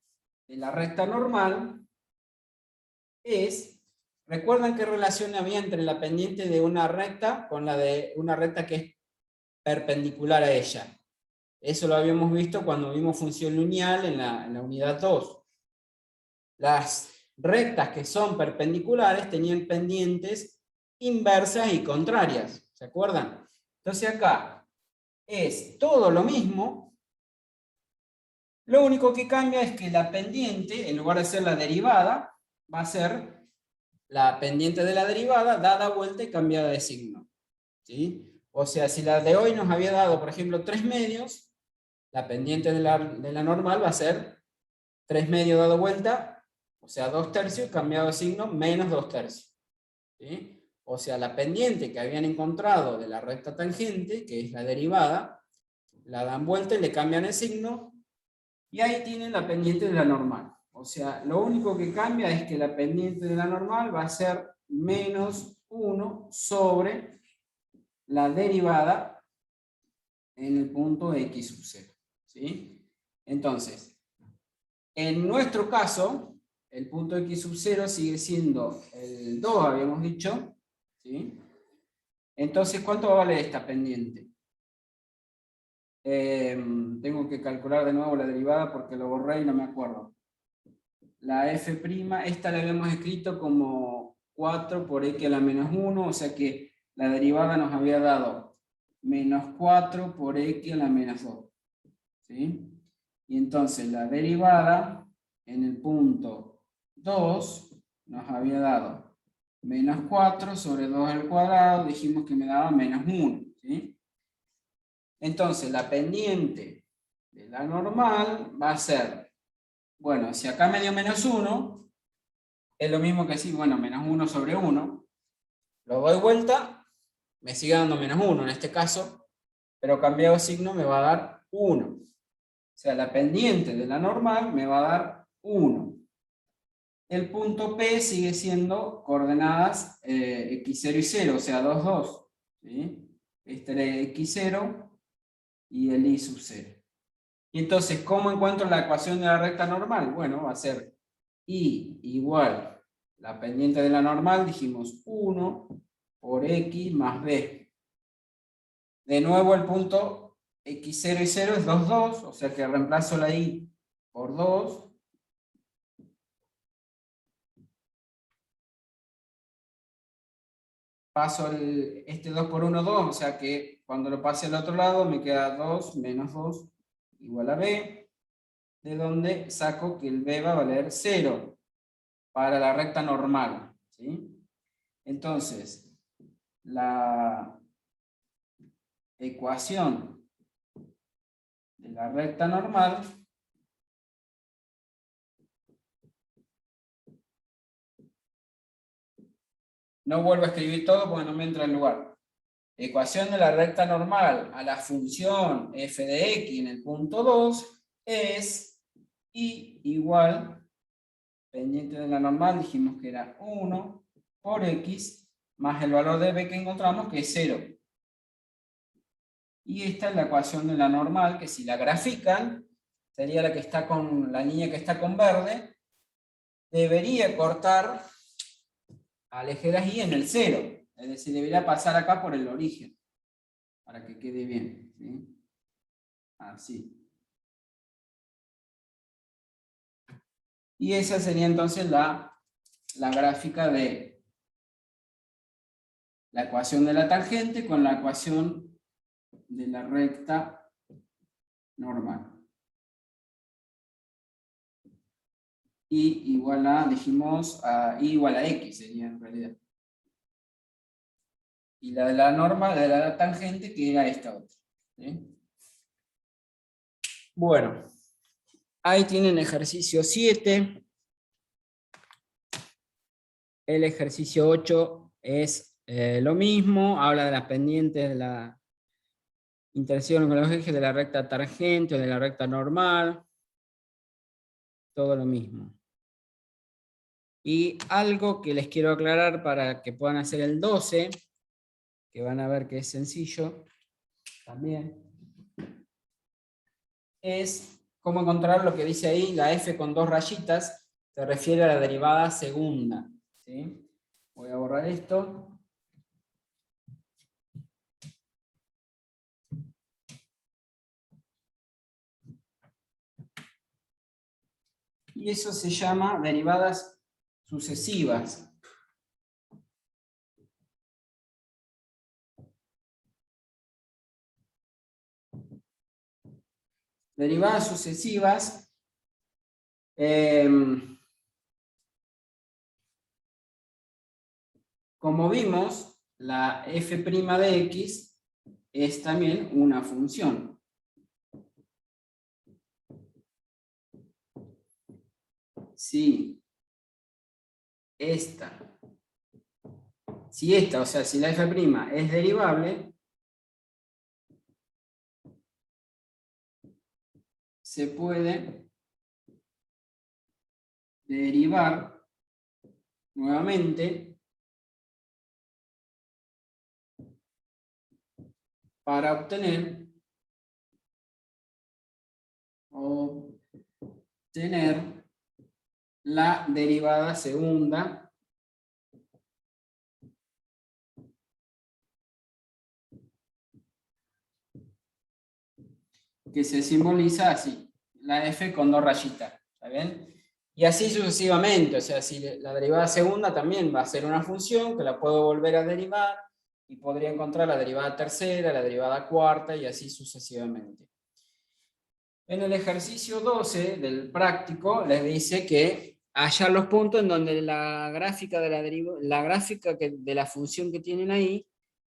A: de la recta normal es, ¿recuerdan qué relación había entre la pendiente de una recta con la de una recta que es perpendicular a ella? Eso lo habíamos visto cuando vimos función lineal en la unidad 2. Las rectas que son perpendiculares tenían pendientes inversas y contrarias. ¿Se acuerdan? Entonces acá es todo lo mismo. Lo único que cambia es que la pendiente, en lugar de ser la derivada, va a ser la pendiente de la derivada dada vuelta y cambiada de signo. ¿Sí? O sea, si la de hoy nos había dado, por ejemplo, 3 medios, la pendiente de la normal va a ser 3 medios dado vuelta, o sea, 2 tercios, cambiado de signo, menos 2 tercios. ¿Sí? O sea, la pendiente que habían encontrado de la recta tangente, que es la derivada, la dan vuelta y le cambian el signo, y ahí tienen la pendiente de la normal. O sea, lo único que cambia es que la pendiente de la normal va a ser menos 1 sobre la derivada en el punto x sub 0. ¿Sí? Entonces, en nuestro caso, el punto x sub 0 sigue siendo el 2, habíamos dicho. ¿Sí? Entonces, ¿cuánto va a valer esta pendiente? Tengo que calcular de nuevo la derivada porque lo borré y no me acuerdo. La f', esta la habíamos escrito como 4 por x a la menos 1, o sea que la derivada nos había dado menos 4 por x a la menos 2. ¿Sí? Y entonces la derivada en el punto 2 nos había dado menos 4 sobre 2 al cuadrado, dijimos que me daba menos 1. ¿Sí? Entonces la pendiente de la normal va a ser, bueno, si acá me dio menos 1, es lo mismo que decir, bueno, menos 1 sobre 1, lo doy vuelta, me sigue dando menos 1 en este caso, pero cambiado de signo me va a dar 1. O sea, la pendiente de la normal me va a dar 1. El punto P sigue siendo coordenadas x0 y 0, o sea, 2, 2. ¿Sí? Este es x0 y el y sub 0. Y entonces, ¿cómo encuentro la ecuación de la recta normal? Bueno, va a ser y igual la pendiente de la normal, dijimos 1 por x más b. De nuevo el punto x0 y 0 es 2, 2, o sea que reemplazo la y por 2. Paso este 2 por 1, 2, o sea que cuando lo pase al otro lado me queda 2 menos 2 igual a b, de donde saco que el b va a valer 0 para la recta normal. ¿Sí? Entonces, la ecuación de la recta normal no vuelvo a escribir todo porque no me entra en lugar. Ecuación de la recta normal a la función f de x en el punto 2 es y igual, pendiente de la normal dijimos que era 1 por x más el valor de b que encontramos que es 0. Y esta es la ecuación de la normal que si la grafican sería la que está con la línea que está con verde, debería cortar al eje de las y en el 0. Es decir, debería pasar acá por el origen, para que quede bien, ¿sí? Así. Y esa sería entonces la gráfica de la ecuación de la tangente con la ecuación de la recta normal. Y igual a, dijimos, y igual a x sería en realidad. Y la de la norma, de la tangente, que era esta otra, ¿sí? Bueno, ahí tienen ejercicio 7. El ejercicio 8 es lo mismo, habla de las pendientes de la intersección con los ejes de la recta tangente o de la recta normal. Todo lo mismo. Y algo que les quiero aclarar para que puedan hacer el 12, que van a ver que es sencillo también, es cómo encontrar lo que dice ahí, la f con 2 rayitas, se refiere a la derivada segunda, ¿sí? Voy a borrar esto. Y eso se llama derivadas sucesivas. Derivadas sucesivas, como vimos, la f' de x es también una función. Si esta, o sea, si la f' es derivable, se puede derivar nuevamente para obtener la derivada segunda que se simboliza así, la f con 2 rayitas, ¿está bien? Y así sucesivamente, o sea, si la derivada segunda también va a ser una función que la puedo volver a derivar y podría encontrar la derivada tercera, la derivada cuarta y así sucesivamente. En el ejercicio 12 del práctico les dice que hallar los puntos en donde la gráfica de de la función que tienen ahí,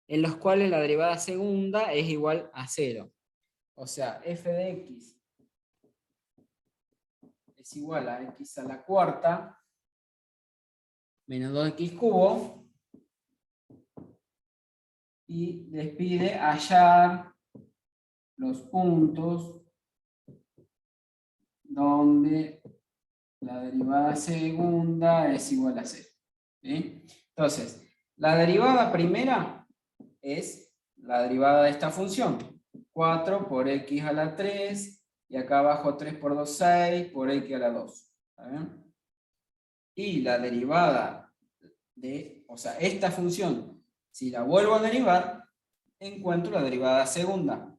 A: en los cuales la derivada segunda es igual a 0. O sea, f de x es igual a x a la cuarta menos 2x cubo, y les pide hallar los puntos donde la derivada segunda es igual a 0. ¿Sí? Entonces, la derivada primera es la derivada de esta función. 4 por x a la 3, y acá abajo 3 por 2, 6, por x a la 2. ¿Está bien? Y la derivada de, o sea, esta función, si la vuelvo a derivar, encuentro la derivada segunda.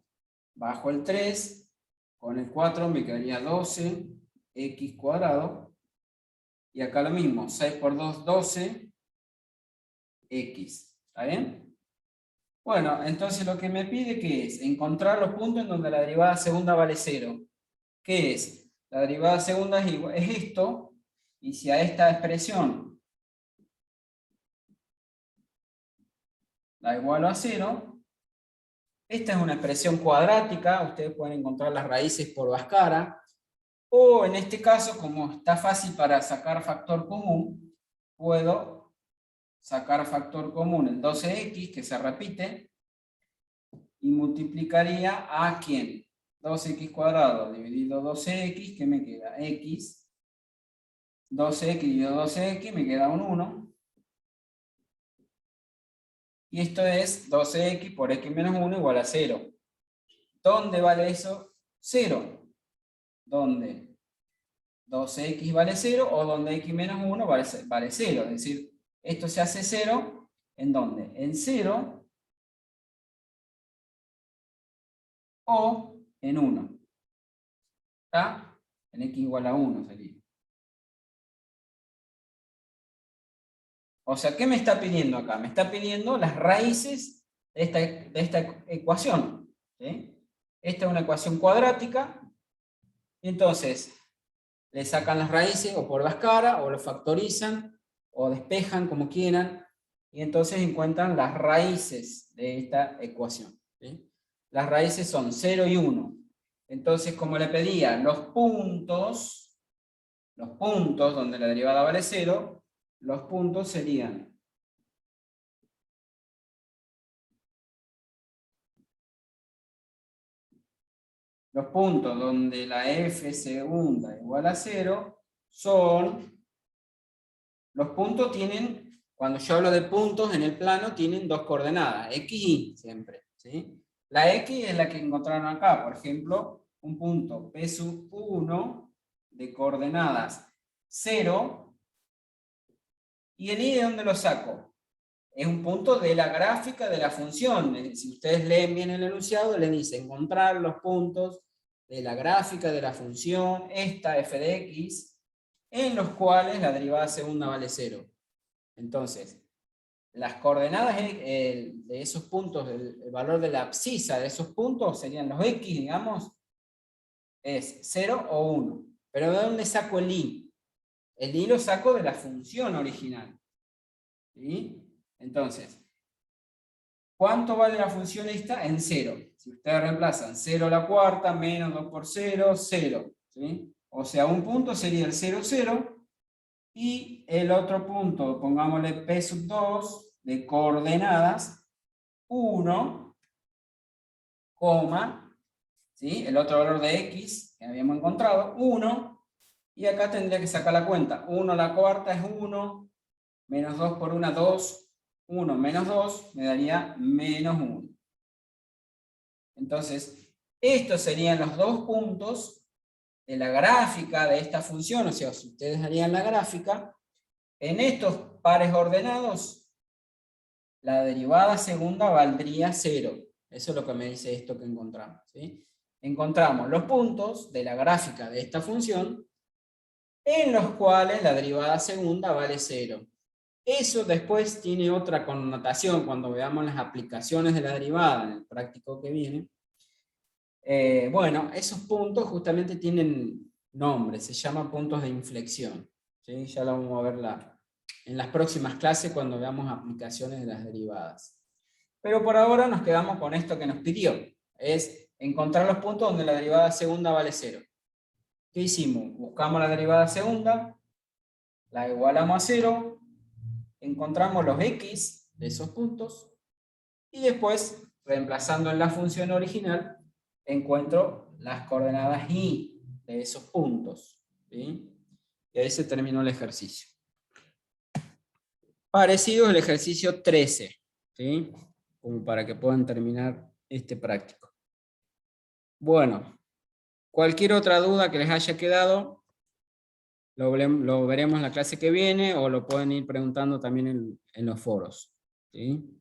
A: Bajo el 3, con el 4 me quedaría 12x cuadrado, y acá lo mismo, 6 por 2, 12x. ¿Está bien? Bueno, entonces lo que me pide, ¿qué es? Encontrar los puntos en donde la derivada segunda vale 0. ¿Qué es? La derivada segunda es esto, y si a esta expresión la igualo a 0, esta es una expresión cuadrática, ustedes pueden encontrar las raíces por Bhaskara, o en este caso, como está fácil para sacar factor común, puedo sacar factor común el 12x, que se repite, y multiplicaría a ¿quién? 2x cuadrado dividido 12x, ¿qué me queda? X. 12x dividido 12x, me queda un 1. Y esto es 12x por x menos 1 igual a 0. ¿Dónde vale eso? 0. donde 2x vale 0 o donde x menos 1 vale 0. Es decir, esto se hace 0, ¿en dónde? En 0 o en 1. ¿Está? En x igual a 1 sería. O sea, ¿qué me está pidiendo acá? Me está pidiendo las raíces de esta ecuación. ¿Sí? Esta es una ecuación cuadrática. Y entonces, le sacan las raíces o por las caras, o lo factorizan, o despejan como quieran. Y entonces encuentran las raíces de esta ecuación. ¿Sí? Las raíces son 0 y 1. Entonces, como le pedía, los puntos donde la derivada vale 0, los puntos serían los puntos donde la f segunda igual a 0 son, los puntos tienen, cuando yo hablo de puntos en el plano, tienen dos coordenadas, x y y siempre. ¿Sí? La x es la que encontraron acá, por ejemplo, un punto P sub 1 de coordenadas 0, y el y ¿de dónde lo saco? Es un punto de la gráfica de la función. Si ustedes leen bien el enunciado, le dice encontrar los puntos de la gráfica de la función, esta f de x, en los cuales la derivada segunda vale 0. Entonces, las coordenadas de esos puntos, el valor de la abscisa de esos puntos serían los x, digamos, es 0 o 1. Pero ¿de dónde saco el y? El y lo saco de la función original. ¿Sí? Entonces, ¿cuánto vale la función esta? En 0. Si ustedes reemplazan 0 a la cuarta, menos 2 por 0, 0. ¿Sí? O sea, un punto sería el 0, 0. Y el otro punto, pongámosle P sub 2 de coordenadas 1, ¿sí? El otro valor de x que habíamos encontrado, 1. Y acá tendría que sacar la cuenta. 1 a la cuarta es 1, menos 2 por 1, 2. 1 menos 2 me daría menos 1. Entonces, estos serían los dos puntos de la gráfica de esta función. O sea, si ustedes harían la gráfica, en estos pares ordenados, la derivada segunda valdría 0. Eso es lo que me dice esto que encontramos. ¿Sí? Encontramos los puntos de la gráfica de esta función en los cuales la derivada segunda vale 0. Eso después tiene otra connotación cuando veamos las aplicaciones de la derivada en el práctico que viene. Bueno, esos puntos justamente tienen nombre, se llaman puntos de inflexión. ¿Sí? Ya lo vamos a ver en las próximas clases cuando veamos aplicaciones de las derivadas. Pero por ahora nos quedamos con esto que nos pidió. Es encontrar los puntos donde la derivada segunda vale 0. ¿Qué hicimos? Buscamos la derivada segunda, la igualamos a 0, encontramos los x de esos puntos y después, reemplazando en la función original, encuentro las coordenadas y de esos puntos. ¿Sí? Y ahí se terminó el ejercicio. Parecido al ejercicio 13, ¿sí? Como para que puedan terminar este práctico. Bueno, cualquier otra duda que les haya quedado, lo veremos en la clase que viene o lo pueden ir preguntando también en los foros. ¿Sí?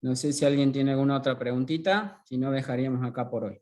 A: No sé si alguien tiene alguna otra preguntita, si no dejaríamos acá por hoy.